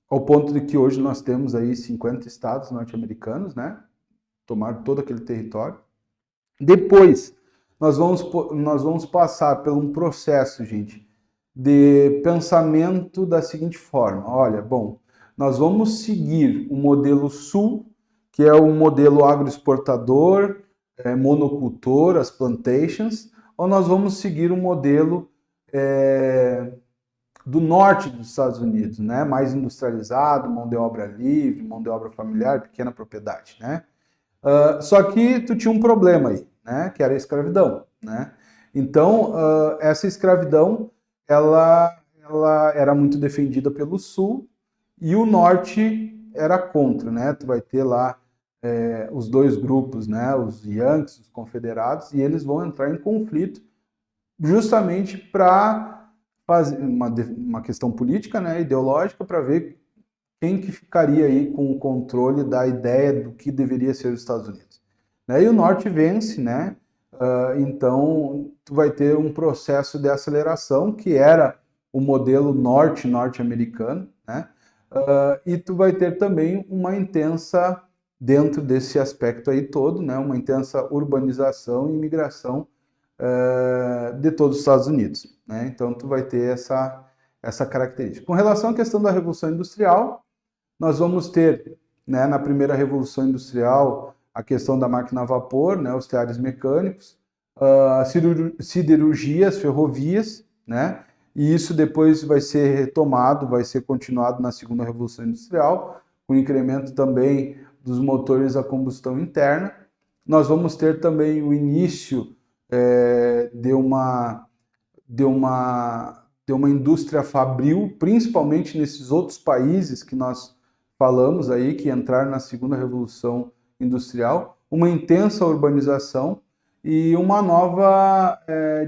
ao ponto de que hoje nós temos aí 50 estados norte-americanos, né? Tomaram todo aquele território. Depois, nós vamos passar por um processo, gente, de pensamento da seguinte forma. Olha, bom, nós vamos seguir o modelo sul, que é o modelo agroexportador, monocultor, as plantations, ou nós vamos seguir o modelo do norte dos Estados Unidos, né? Mais industrializado, mão de obra livre, mão de obra familiar, pequena propriedade, né? Só que tu tinha um problema aí, né? Que era a escravidão, né? Então, essa escravidão, ela era muito defendida pelo sul e o norte era contra, né? Tu vai ter lá os dois grupos, né? Os Yankees, os confederados, e eles vão entrar em conflito justamente para fazer uma questão política, né? Ideológica, para ver quem que ficaria aí com o controle da ideia do que deveria ser os Estados Unidos? E o norte vence, né? Então, tu vai ter um processo de aceleração, que era o modelo norte-americano, né? E tu vai ter também uma intensa, dentro desse aspecto aí todo, né? Uma intensa urbanização e imigração de todos os Estados Unidos, né? Então, tu vai ter essa característica. Com relação à questão da Revolução Industrial, nós vamos ter, né, na primeira Revolução Industrial, a questão da máquina a vapor, né, os teares mecânicos, siderurgias, ferrovias, né, e isso depois vai ser retomado, vai ser continuado na segunda Revolução Industrial, com o incremento também dos motores a combustão interna. Nós vamos ter também o início de uma indústria fabril, principalmente nesses outros países que nós falamos aí, que entraram na segunda Revolução Industrial, uma intensa urbanização e uma nova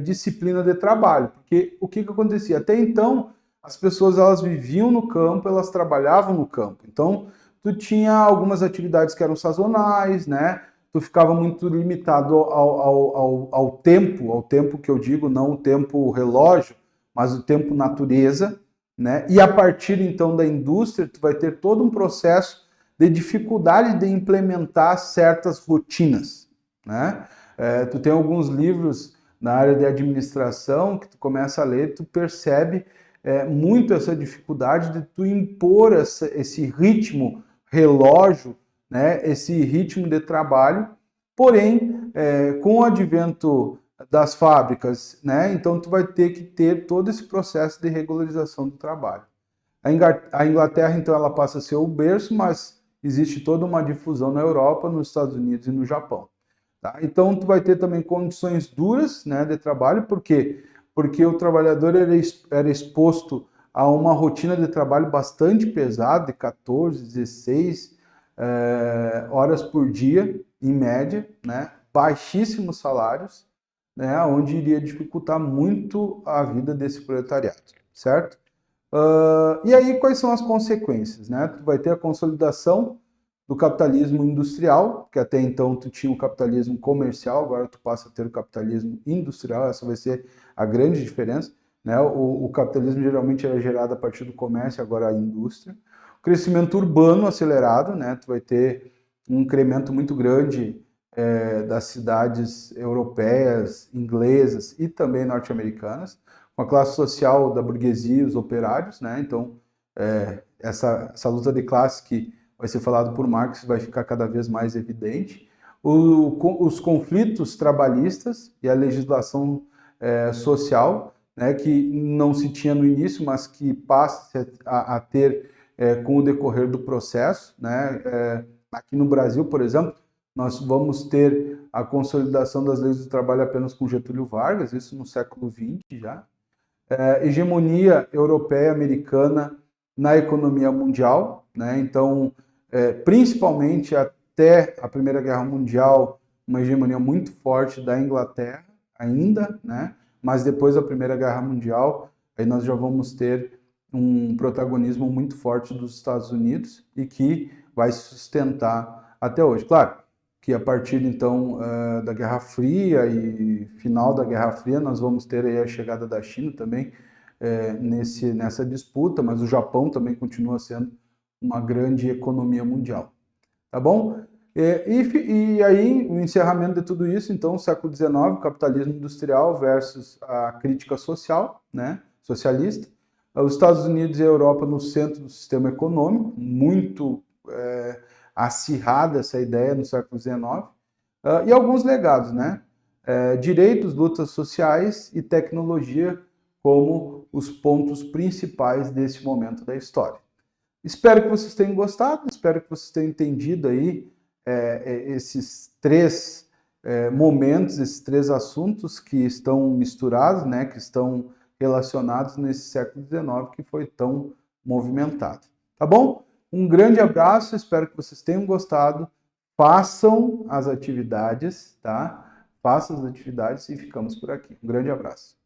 disciplina de trabalho. Porque o que acontecia? Até então, as pessoas elas viviam no campo, elas trabalhavam no campo. Então, tu tinha algumas atividades que eram sazonais, né? Tu ficava muito limitado ao tempo que eu digo, não o tempo relógio, mas o tempo natureza, né? E a partir então da indústria, tu vai ter todo um processo de dificuldade de implementar certas rotinas, né? Tu tem alguns livros na área de administração que tu começa a ler, tu percebe muito essa dificuldade de tu impor esse ritmo relógio, né? Esse ritmo de trabalho, porém, com o advento das fábricas, né? Então tu vai ter que ter todo esse processo de regularização do trabalho. A Inglaterra, então, ela passa a ser o berço, mas existe toda uma difusão na Europa, nos Estados Unidos e no Japão. Tá? Então tu vai ter também condições duras, né, de trabalho, por quê? Porque o trabalhador era exposto a uma rotina de trabalho bastante pesada, de 14, 16 horas por dia, em média, né? Baixíssimos salários, né? Onde iria dificultar muito a vida desse proletariado, certo? E aí, quais são as consequências, né? Tu vai ter a consolidação do capitalismo industrial, que até então tu tinha o capitalismo comercial, agora tu passa a ter o capitalismo industrial, essa vai ser a grande diferença, né? O capitalismo geralmente era gerado a partir do comércio, agora a indústria. O crescimento urbano acelerado, né? Tu vai ter um incremento muito grande das cidades europeias, inglesas e também norte-americanas, com a classe social da burguesia, os operários, né? Então, essa luta de classe que vai ser falado por Marx vai ficar cada vez mais evidente. Os conflitos trabalhistas e a legislação social, né, que não se tinha no início, mas que passa a ter com o decorrer do processo, né? Aqui no Brasil, por exemplo, nós vamos ter a consolidação das leis do trabalho apenas com Getúlio Vargas, isso no século XX já. Hegemonia europeia americana na economia mundial, né? Então, principalmente até a Primeira Guerra Mundial, uma hegemonia muito forte da Inglaterra ainda, né? Mas depois da Primeira Guerra Mundial, aí nós já vamos ter um protagonismo muito forte dos Estados Unidos e que vai sustentar até hoje. Claro que a partir então da Guerra Fria e final da Guerra Fria nós vamos ter aí a chegada da China também nessa disputa, mas o Japão também continua sendo uma grande economia mundial, tá bom? E aí, o encerramento de tudo isso, então, século XIX, capitalismo industrial versus a crítica social, né, socialista. Os Estados Unidos e a Europa no centro do sistema econômico, muito acirrada essa ideia no século XIX. E alguns legados, né? Direitos, lutas sociais e tecnologia como os pontos principais desse momento da história. Espero que vocês tenham gostado, espero que vocês tenham entendido aí esses três momentos, esses três assuntos que estão misturados, né, que estão relacionados nesse século XIX que foi tão movimentado. Tá bom? Um grande abraço, espero que vocês tenham gostado. Façam as atividades, tá? Façam as atividades e ficamos por aqui. Um grande abraço.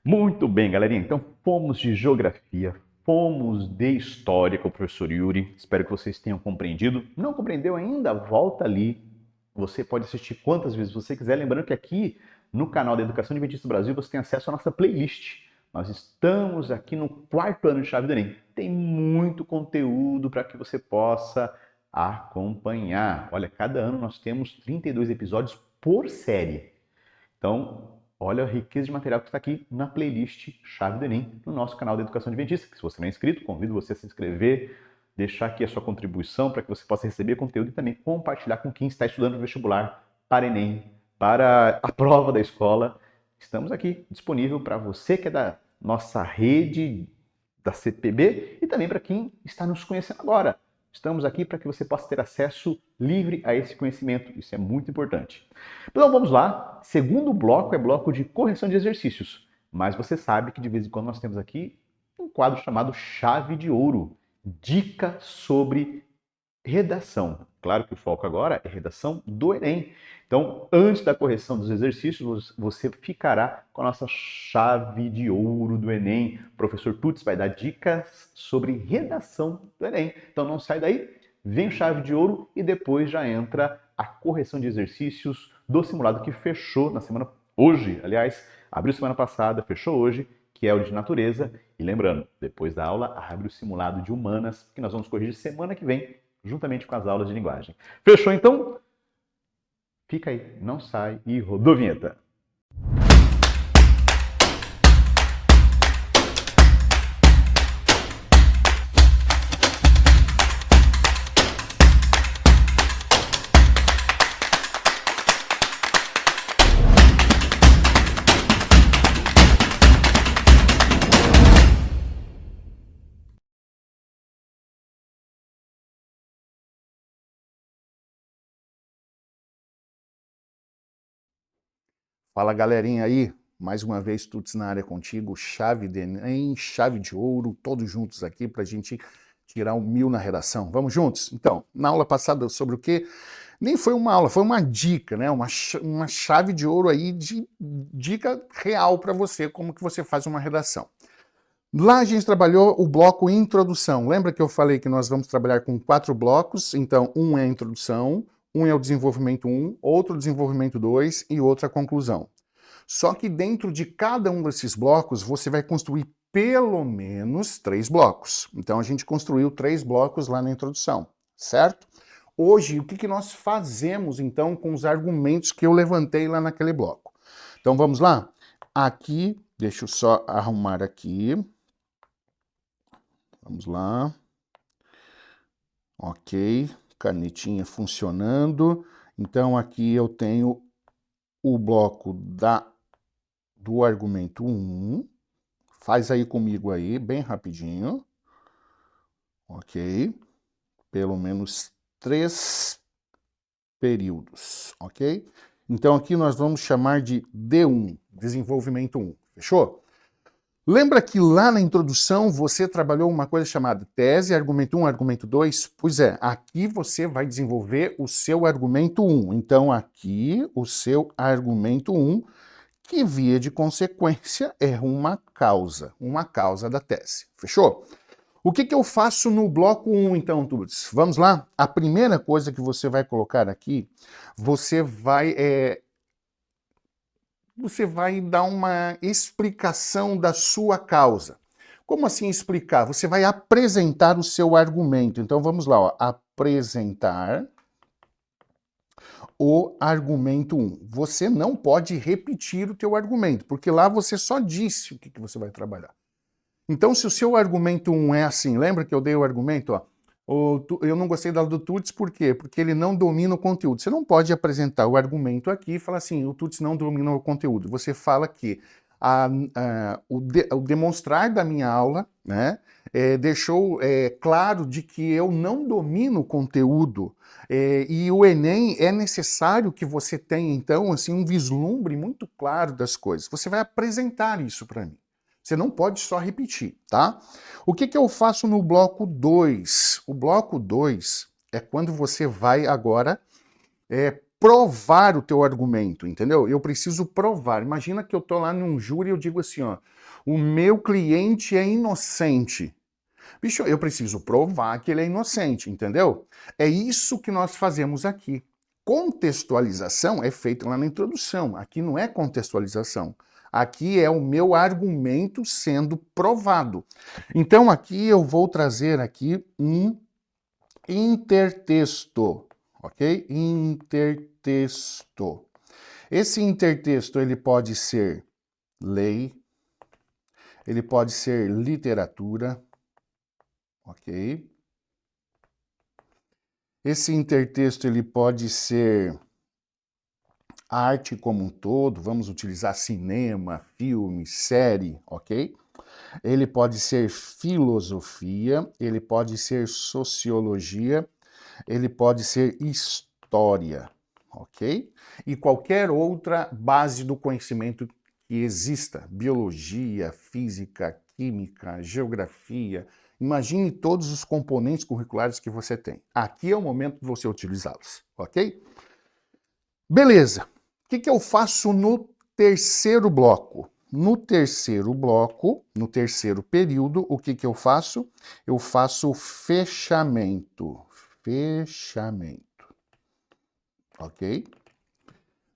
Muito bem, galerinha. Então, fomos de geografia, fomos de história com o professor Yuri. Espero que vocês tenham compreendido. Não compreendeu ainda? Volta ali. Você pode assistir quantas vezes você quiser. Lembrando que aqui no canal da Educação Adventista do Brasil você tem acesso à nossa playlist. Nós estamos aqui no 4º ano de Chave do Enem. Tem muito conteúdo para que você possa acompanhar. Olha, cada ano nós temos 32 episódios por série. Então, olha a riqueza de material que está aqui na playlist Chave do Enem, no nosso canal da Educação Adventista. Se você não é inscrito, convido você a se inscrever, deixar aqui a sua contribuição para que você possa receber conteúdo e também compartilhar com quem está estudando no vestibular, para Enem, para a prova da escola. Estamos aqui disponível para você que é da nossa rede da CPB e também para quem está nos conhecendo agora. Estamos aqui para que você possa ter acesso livre a esse conhecimento. Isso é muito importante. Então vamos lá. Segundo bloco é bloco de correção de exercícios. Mas você sabe que de vez em quando nós temos aqui um quadro chamado Chave de Ouro. Dica sobre redação. Claro que o foco agora é redação do Enem. Então, antes da correção dos exercícios, você ficará com a nossa chave de ouro do Enem. O professor Tuts vai dar dicas sobre redação do Enem. Então, não sai daí, vem o chave de ouro e depois já entra a correção de exercícios do simulado que fechou na semana hoje. Aliás, abriu semana passada, fechou hoje, que é o de natureza. E lembrando, depois da aula, abre o simulado de humanas, que nós vamos corrigir semana que vem, juntamente com as aulas de linguagem. Fechou então? Fica aí, não sai e rodou a vinheta. Fala, galerinha aí, mais uma vez Tuts na área contigo, chave de Enem, chave de ouro, todos juntos aqui para a gente tirar 1000 na redação. Vamos juntos? Então, na aula passada sobre o quê? Nem foi uma aula, foi uma dica, né? Uma chave de ouro aí de dica real para você, como que você faz uma redação. Lá a gente trabalhou o bloco introdução. Lembra que eu falei que nós vamos trabalhar com 4 blocos? Então, um é a introdução, um é o desenvolvimento 1, outro desenvolvimento 2 e outra a conclusão. Só que dentro de cada um desses blocos, você vai construir pelo menos 3 blocos. Então a gente construiu 3 blocos lá na introdução, certo? Hoje, o que nós fazemos então com os argumentos que eu levantei lá naquele bloco? Então vamos lá? Aqui, deixa eu só arrumar aqui. Vamos lá. Ok. Canetinha funcionando. Então aqui eu tenho o bloco do argumento 1. Faz aí comigo aí, bem rapidinho. Ok. Pelo menos 3 períodos, ok? Então aqui nós vamos chamar de D1, desenvolvimento 1. Fechou? Lembra que lá na introdução você trabalhou uma coisa chamada tese, argumento 1, argumento 2? Pois é, aqui você vai desenvolver o seu argumento 1. Então aqui o seu argumento 1, que via de consequência é uma causa da tese. Fechou? O que eu faço no bloco 1 então, Tuts? Vamos lá? A primeira coisa que você vai colocar aqui, você vai dar uma explicação da sua causa. Como assim explicar? Você vai apresentar o seu argumento. Então vamos lá, ó. Apresentar o argumento 1. Você não pode repetir o teu argumento, porque lá você só disse o que você vai trabalhar. Então se o seu argumento 1 é assim, lembra que eu dei o argumento, ó? Eu não gostei da aula do Tuts, por quê? Porque ele não domina o conteúdo. Você não pode apresentar o argumento aqui e falar assim, o Tuts não domina o conteúdo. Você fala que o demonstrar da minha aula, né, deixou claro de que eu não domino o conteúdo e o Enem é necessário que você tenha, então, assim, um vislumbre muito claro das coisas. Você vai apresentar isso para mim. Você não pode só repetir, tá? O que eu faço no bloco 2? O bloco 2 é quando você vai agora provar o teu argumento, entendeu? Eu preciso provar. Imagina que eu tô lá num júri e eu digo assim, ó, o meu cliente é inocente. Bicho, eu preciso provar que ele é inocente, entendeu? É isso que nós fazemos aqui. Contextualização é feita lá na introdução. Aqui não é contextualização. Aqui é o meu argumento sendo provado. Então aqui eu vou trazer aqui um intertexto, ok? Intertexto. Esse intertexto ele pode ser lei, ele pode ser literatura, ok? Esse intertexto ele pode ser arte como um todo, vamos utilizar cinema, filme, série, ok? Ele pode ser filosofia, ele pode ser sociologia, ele pode ser história, ok? E qualquer outra base do conhecimento que exista, biologia, física, química, geografia. Imagine todos os componentes curriculares que você tem. Aqui é o momento de você utilizá-los, ok? Beleza. O que eu faço no terceiro bloco? No terceiro bloco, no terceiro período, o que eu faço? Eu faço fechamento. Fechamento. Ok?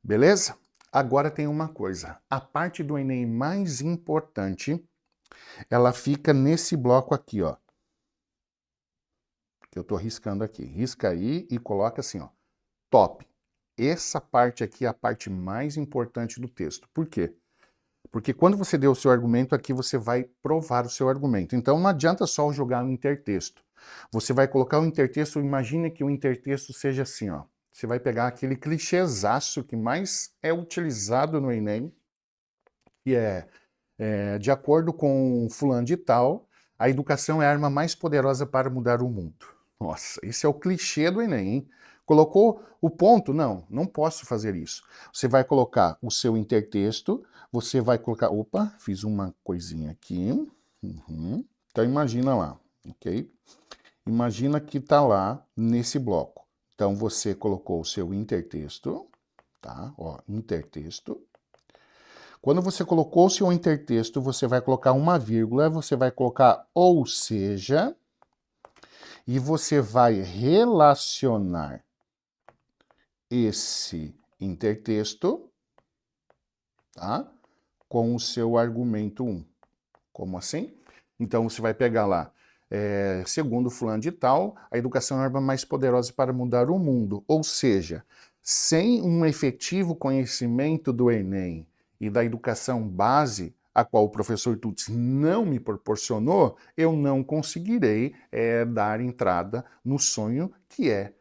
Beleza? Agora tem uma coisa. A parte do Enem mais importante, ela fica nesse bloco aqui, ó. Que eu tô riscando aqui. Risca aí e coloca assim, ó. Top. Essa parte aqui é a parte mais importante do texto. Por quê? Porque quando você deu o seu argumento, aqui você vai provar o seu argumento. Então não adianta só jogar no intertexto. Você vai colocar o intertexto, imagine que o intertexto seja assim, ó. Você vai pegar aquele clichêzaço que mais é utilizado no Enem, que de acordo com fulano de tal, a educação é a arma mais poderosa para mudar o mundo. Nossa, esse é o clichê do Enem, hein? Colocou o ponto? Não, não posso fazer isso. Você vai colocar o seu intertexto, você vai colocar... Opa, fiz uma coisinha aqui. Uhum. Então imagina lá, ok? Imagina que está lá nesse bloco. Então você colocou o seu intertexto, tá? Ó, intertexto. Quando você colocou o seu intertexto, você vai colocar uma vírgula, você vai colocar ou seja, e você vai relacionar esse intertexto, tá? Com o seu argumento 1. Como assim? Então você vai pegar lá, segundo fulano de tal, a educação é a arma mais poderosa para mudar o mundo. Ou seja, sem um efetivo conhecimento do Enem e da educação base, a qual o professor Tuts não me proporcionou, eu não conseguirei dar entrada no sonho que é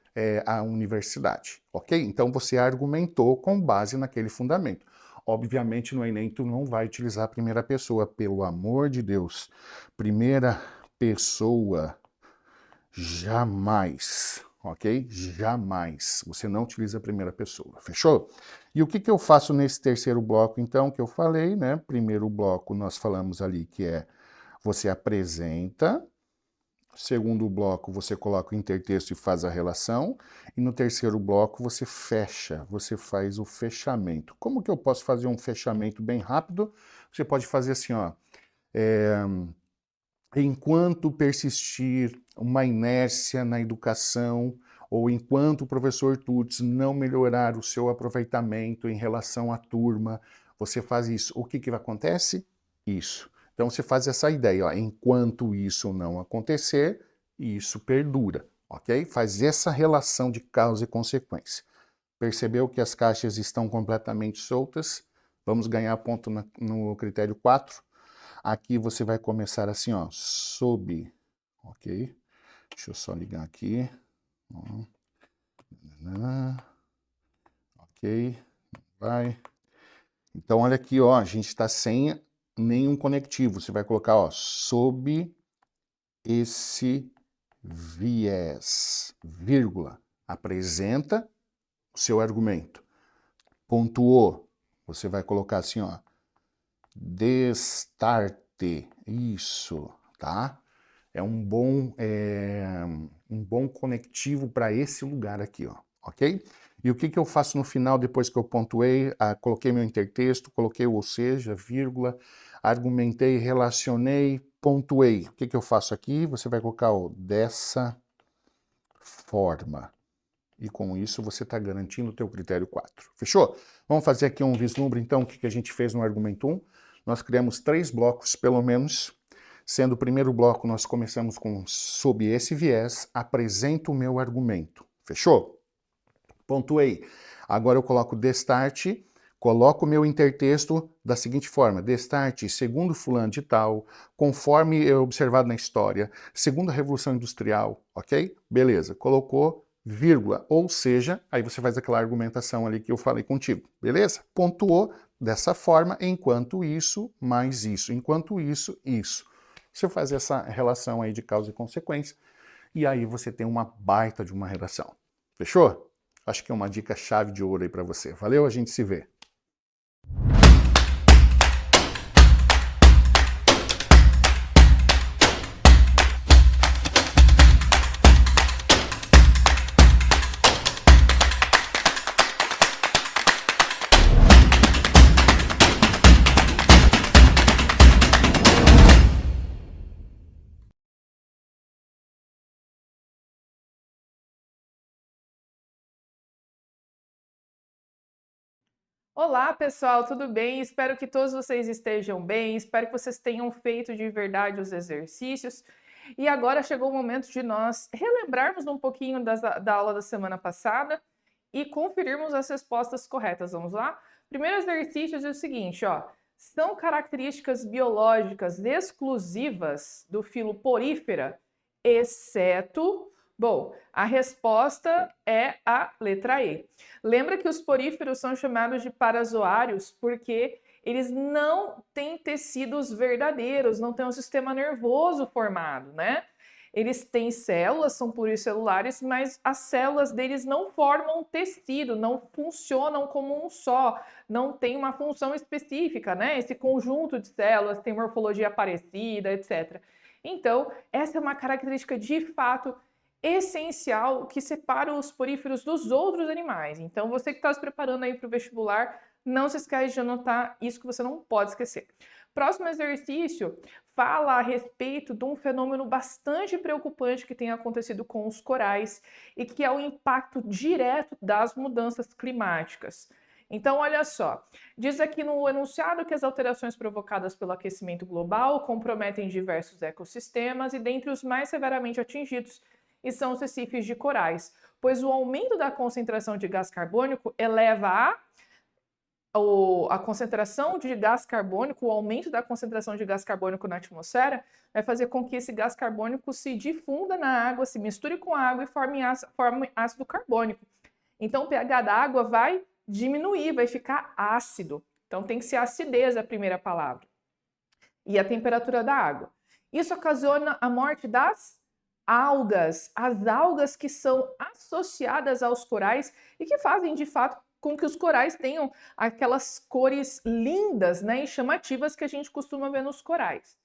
a universidade, ok? Então você argumentou com base naquele fundamento. Obviamente no Enem tu não vai utilizar a primeira pessoa, pelo amor de Deus. Primeira pessoa, jamais, ok? Jamais. Você não utiliza a primeira pessoa, fechou? E o que eu faço nesse terceiro bloco, então, que eu falei, né? Primeiro bloco nós falamos ali que é você apresenta. Segundo bloco, você coloca o intertexto e faz a relação. E no terceiro bloco, você fecha, você faz o fechamento. Como que eu posso fazer um fechamento bem rápido? Você pode fazer assim, ó. Enquanto persistir uma inércia na educação, ou enquanto o professor Tuts não melhorar o seu aproveitamento em relação à turma, você faz isso. O que acontece? Isso. Então você faz essa ideia, ó, enquanto isso não acontecer, isso perdura, ok? Faz essa relação de causa e consequência. Percebeu que as caixas estão completamente soltas? Vamos ganhar ponto no critério 4. Aqui você vai começar assim, ó, sob, ok? Deixa eu só ligar aqui. Ok, vai. Então olha aqui, ó, a gente está sem nenhum conectivo. Você vai colocar, ó, sob esse viés, vírgula, apresenta o seu argumento. Pontuou, você vai colocar assim, ó, destarte, isso, tá? É um bom conectivo para esse lugar aqui, ó, ok? E o que que eu faço no final, depois que eu pontuei, coloquei meu intertexto, coloquei o ou seja, vírgula, argumentei, relacionei, pontuei. O que que eu faço aqui? Você vai colocar o dessa forma. E com isso você está garantindo o teu critério 4. Fechou? Vamos fazer aqui um vislumbre, então, o que que a gente fez no argumento 1. Nós criamos 3 blocos, pelo menos, sendo o primeiro bloco, nós começamos com sob esse viés, apresento o meu argumento. Fechou? Pontuei. Agora eu coloco destart, coloco o meu intertexto da seguinte forma: destart, segundo fulano de tal, conforme é observado na história, segundo a Revolução Industrial, ok? Beleza, colocou vírgula, ou seja, aí você faz aquela argumentação ali que eu falei contigo, beleza? Pontuou dessa forma, enquanto isso, mais isso, enquanto isso, isso. Você faz essa relação aí de causa e consequência, e aí você tem uma baita de uma redação. Fechou? Acho que é uma dica chave de ouro aí para você. Valeu, a gente se vê. Olá, pessoal, tudo bem? Espero que todos vocês estejam bem, espero que vocês tenham feito de verdade os exercícios. E agora chegou o momento de nós relembrarmos um pouquinho da aula da semana passada e conferirmos as respostas corretas. Vamos lá? Primeiro exercício é o seguinte, ó. São características biológicas exclusivas do filo Porífera, exceto... Bom, a resposta é a letra E. Lembra que os poríferos são chamados de parazoários porque eles não têm tecidos verdadeiros, não têm um sistema nervoso formado, né? Eles têm células, são pluricelulares, mas as células deles não formam tecido, não funcionam como um só, não tem uma função específica, né? Esse conjunto de células tem morfologia parecida, etc. Então, essa é uma característica de fato essencial que separa os poríferos dos outros animais. Então, você que está se preparando aí para o vestibular, não se esquece de anotar isso que você não pode esquecer. Próximo exercício fala a respeito de um fenômeno bastante preocupante que tem acontecido com os corais e que é o impacto direto das mudanças climáticas. Então, olha só, diz aqui no enunciado que as alterações provocadas pelo aquecimento global comprometem diversos ecossistemas e dentre os mais severamente atingidos e são os recifes de corais, pois o aumento da concentração de gás carbônico eleva a concentração de gás carbônico, o aumento da concentração de gás carbônico na atmosfera vai fazer com que esse gás carbônico se difunda na água, se misture com a água e forme ácido carbônico. Então o pH da água vai diminuir, vai ficar ácido. Então tem que ser acidez a primeira palavra. E a temperatura da água. Isso ocasiona a morte das algas, as algas que são associadas aos corais e que fazem de fato com que os corais tenham aquelas cores lindas, né, e chamativas que a gente costuma ver nos corais.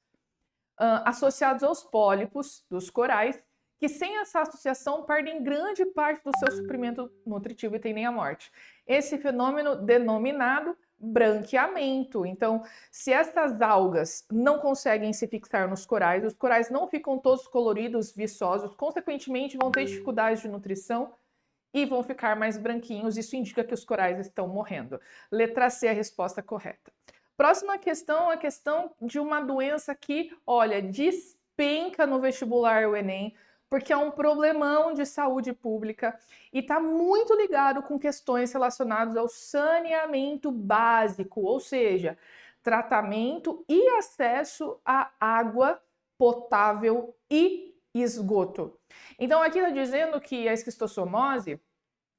Associados aos pólipos dos corais, que sem essa associação perdem grande parte do seu suprimento nutritivo e tendem à morte. Esse fenômeno denominado branqueamento. Então, se essas algas não conseguem se fixar nos corais, os corais não ficam todos coloridos, viçosos, consequentemente vão ter dificuldades de nutrição e vão ficar mais branquinhos. Isso indica que os corais estão morrendo. Letra C é a resposta correta. Próxima questão, a questão de uma doença que, olha, despenca no vestibular o Enem, porque é um problemão de saúde pública e está muito ligado com questões relacionadas ao saneamento básico, ou seja, tratamento e acesso à água potável e esgoto. Então aqui está dizendo que a esquistossomose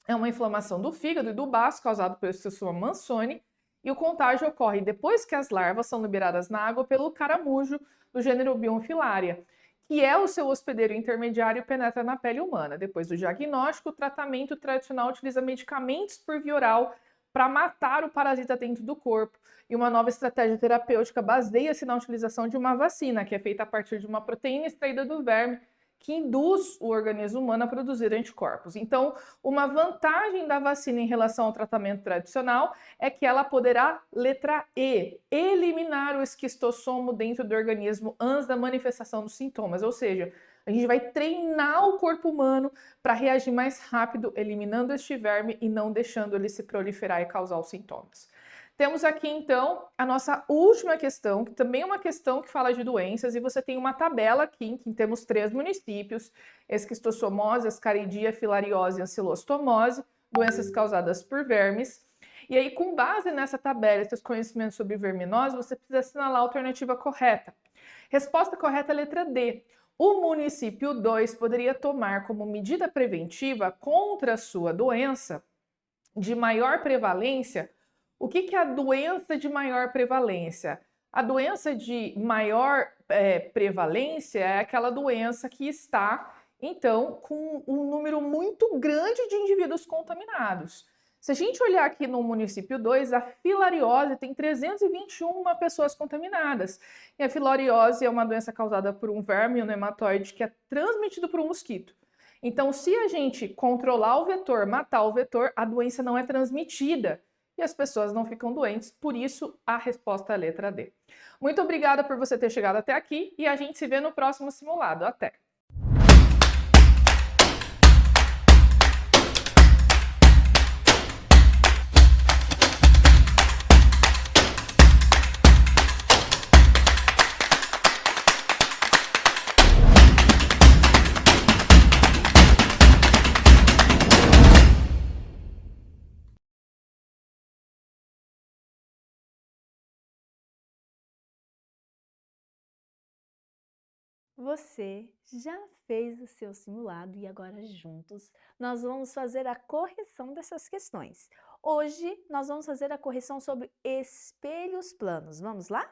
é uma inflamação do fígado e do baço causada pelo Esquistossoma mannsoni e o contágio ocorre depois que as larvas são liberadas na água pelo caramujo do gênero Bionfilaria, que é o seu hospedeiro intermediário e penetra na pele humana. Depois do diagnóstico, o tratamento tradicional utiliza medicamentos por via oral para matar o parasita dentro do corpo. E uma nova estratégia terapêutica baseia-se na utilização de uma vacina, que é feita a partir de uma proteína extraída do verme, que induz o organismo humano a produzir anticorpos. Então, uma vantagem da vacina em relação ao tratamento tradicional é que ela poderá, letra E, eliminar o esquistossomo dentro do organismo antes da manifestação dos sintomas, ou seja, a gente vai treinar o corpo humano para reagir mais rápido, eliminando este verme e não deixando ele se proliferar e causar os sintomas. Temos aqui, então, a nossa última questão, que também é uma questão que fala de doenças, e você tem uma tabela aqui, em que temos 3 municípios: esquistossomose, ascaridia, filariose e ancilostomose, doenças causadas por vermes. E aí, com base nessa tabela, esses conhecimentos sobre verminose, você precisa assinalar a alternativa correta. Resposta correta, letra D. O município 2 poderia tomar como medida preventiva contra a sua doença de maior prevalência. O que é a doença de maior prevalência? A doença de maior prevalência é aquela doença que está, então, com um número muito grande de indivíduos contaminados. Se a gente olhar aqui no município 2, a filariose tem 321 pessoas contaminadas. E a filariose é uma doença causada por um verme, um nematóide, que é transmitido por um mosquito. Então, se a gente controlar o vetor, matar o vetor, a doença não é transmitida e as pessoas não ficam doentes. Por isso, a resposta é a letra D. Muito obrigada por você ter chegado até aqui e a gente se vê no próximo simulado. Até! Você já fez o seu simulado e agora juntos nós vamos fazer a correção dessas questões. Hoje nós vamos fazer a correção sobre espelhos planos. Vamos lá?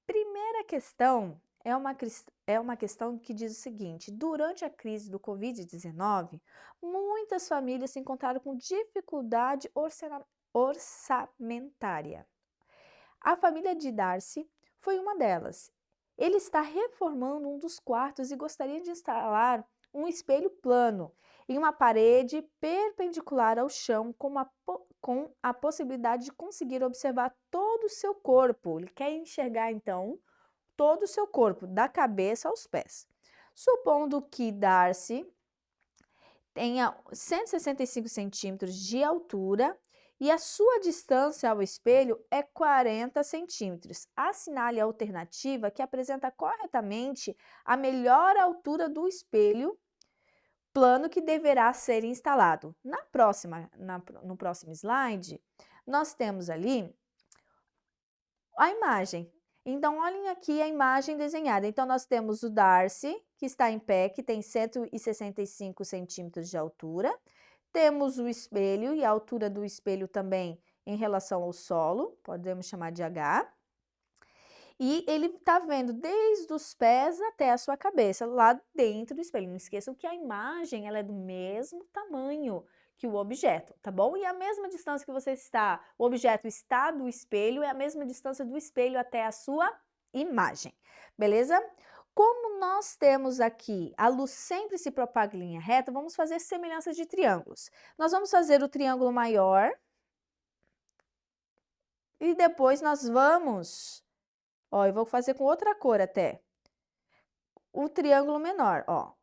Primeira questão é uma questão que diz o seguinte: durante a crise do Covid-19, muitas famílias se encontraram com dificuldade orçamentária. A família de Darcy foi uma delas. Ele está reformando um dos quartos e gostaria de instalar um espelho plano em uma parede perpendicular ao chão com a possibilidade de conseguir observar todo o seu corpo. Ele quer enxergar, então, todo o seu corpo, da cabeça aos pés. Supondo que Darcy tenha 165 centímetros de altura e a sua distância ao espelho é 40 centímetros. Assinale a alternativa que apresenta corretamente a melhor altura do espelho plano que deverá ser instalado. No próximo slide, nós temos ali a imagem. Então, olhem aqui a imagem desenhada. Então, nós temos o Darcy, que está em pé, que tem 165 centímetros de altura. Temos o espelho e a altura do espelho também em relação ao solo, podemos chamar de H. E ele está vendo desde os pés até a sua cabeça, lá dentro do espelho. Não esqueçam que a imagem ela é do mesmo tamanho que o objeto, tá bom? E a mesma distância que você está, o objeto está do espelho, é a mesma distância do espelho até a sua imagem, beleza? Como nós temos aqui, a luz sempre se propaga em linha reta, vamos fazer semelhanças de triângulos. Nós vamos fazer o triângulo maior e depois nós vamos, ó, eu vou fazer com outra cor até, o triângulo menor, ó.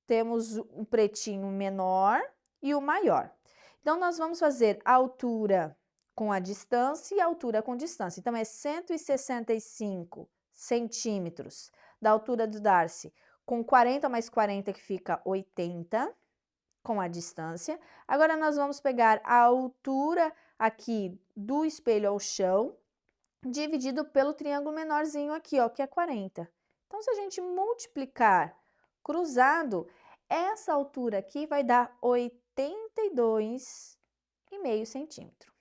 Temos um pretinho menor e o maior. Então, nós vamos fazer a altura com a distância e a altura com distância. Então, é 165 centímetros da altura do Darcy, com 40 mais 40 que fica 80, com a distância. Agora, nós vamos pegar a altura aqui do espelho ao chão, dividido pelo triângulo menorzinho aqui, ó, que é 40. Então, se a gente multiplicar cruzado, essa altura aqui vai dar 82,5 centímetros.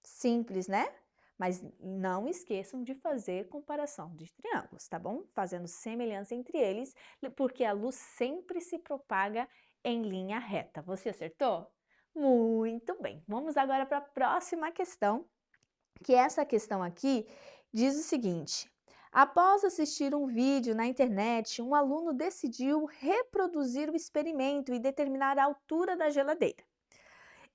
Simples, né? Mas não esqueçam de fazer comparação de triângulos, tá bom? Fazendo semelhança entre eles, porque a luz sempre se propaga em linha reta. Você acertou? Muito bem. Vamos agora para a próxima questão, que essa questão aqui diz o seguinte: Após assistir um vídeo na internet, um aluno decidiu reproduzir o experimento e determinar a altura da geladeira.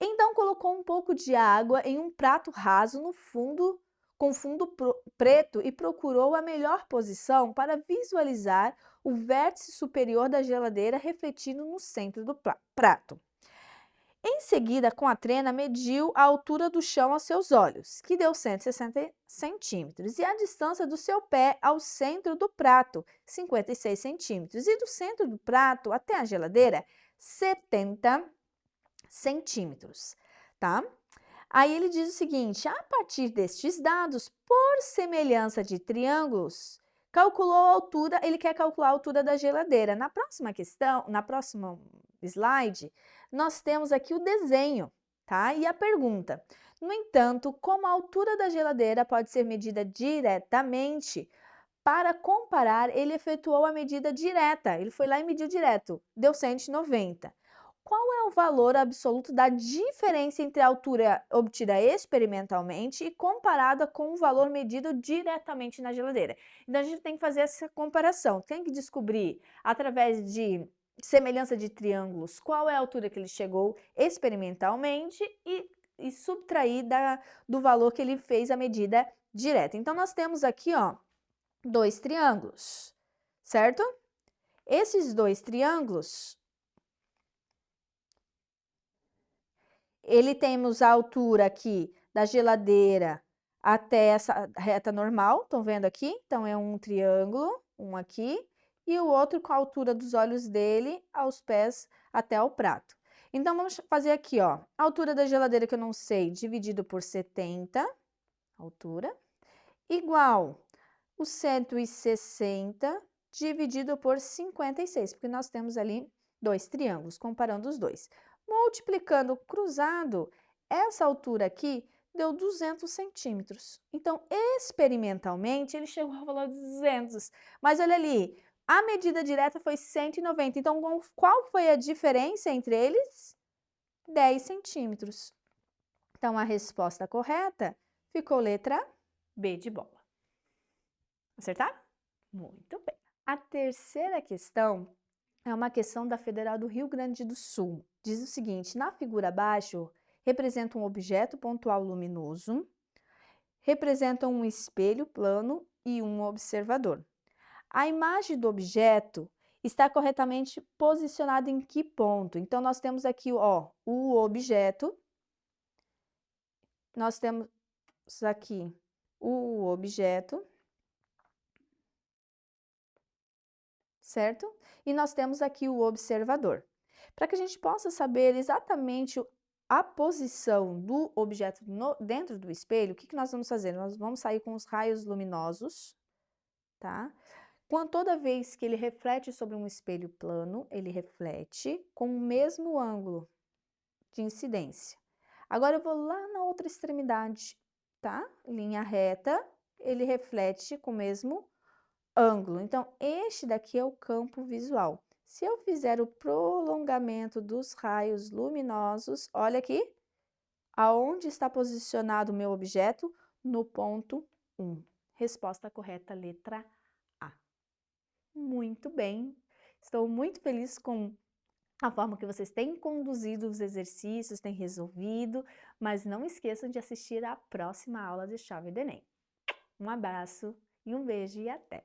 Então colocou um pouco de água em um prato raso no fundo, com fundo preto, e procurou a melhor posição para visualizar o vértice superior da geladeira refletindo no centro do prato. Em seguida, com a trena, mediu a altura do chão aos seus olhos, que deu 160 centímetros, e a distância do seu pé ao centro do prato, 56 centímetros, e do centro do prato até a geladeira, 70 centímetros, tá? Aí ele diz o seguinte: a partir destes dados, por semelhança de triângulos, calculou a altura, ele quer calcular a altura da geladeira. Na próxima questão, na próxima slide, nós temos aqui o desenho, tá? E a pergunta. No entanto, como a altura da geladeira pode ser medida diretamente, para comparar, ele efetuou a medida direta. Ele foi lá e mediu direto, deu 190. Qual é o valor absoluto da diferença entre a altura obtida experimentalmente e comparada com o valor medido diretamente na geladeira? Então, a gente tem que fazer essa comparação. Tem que descobrir, através de semelhança de triângulos, qual é a altura que ele chegou experimentalmente e subtrair do valor que ele fez a medida direta. Então, nós temos aqui, ó, 2 triângulos, certo? Esses 2 triângulos, ele temos a altura aqui da geladeira até essa reta normal, estão vendo aqui? Então, é um triângulo, um aqui, e o outro com a altura dos olhos dele aos pés até o prato. Então, vamos fazer aqui, ó, a altura da geladeira que eu não sei, dividido por 70, altura, igual o 160 dividido por 56, porque nós temos ali 2 triângulos, comparando os dois. Multiplicando cruzado, essa altura aqui deu 200 centímetros. Então, experimentalmente, ele chegou ao valor de 200. Mas olha ali, a medida direta foi 190. Então, qual foi a diferença entre eles? 10 centímetros. Então, a resposta correta ficou letra B de bola. Acertaram? Muito bem. A terceira questão é uma questão da Federal do Rio Grande do Sul. Diz o seguinte: na figura abaixo, representa um objeto pontual luminoso, representa um espelho plano e um observador. A imagem do objeto está corretamente posicionada em que ponto? Então, nós temos aqui, ó, o objeto, nós temos aqui o objeto, certo? E nós temos aqui o observador. Para que a gente possa saber exatamente a posição do objeto dentro do espelho, o que nós vamos fazer? Nós vamos sair com os raios luminosos, tá? Toda vez que ele reflete sobre um espelho plano, ele reflete com o mesmo ângulo de incidência. Agora eu vou lá na outra extremidade, tá? Linha reta, ele reflete com o mesmo ângulo. Então, este daqui é o campo visual. Se eu fizer o prolongamento dos raios luminosos, olha aqui, aonde está posicionado o meu objeto? No ponto 1. Resposta correta, letra A. Muito bem. Estou muito feliz com a forma que vocês têm conduzido os exercícios, têm resolvido, mas não esqueçam de assistir à próxima aula de Chave do Enem. Um abraço e um beijo e até!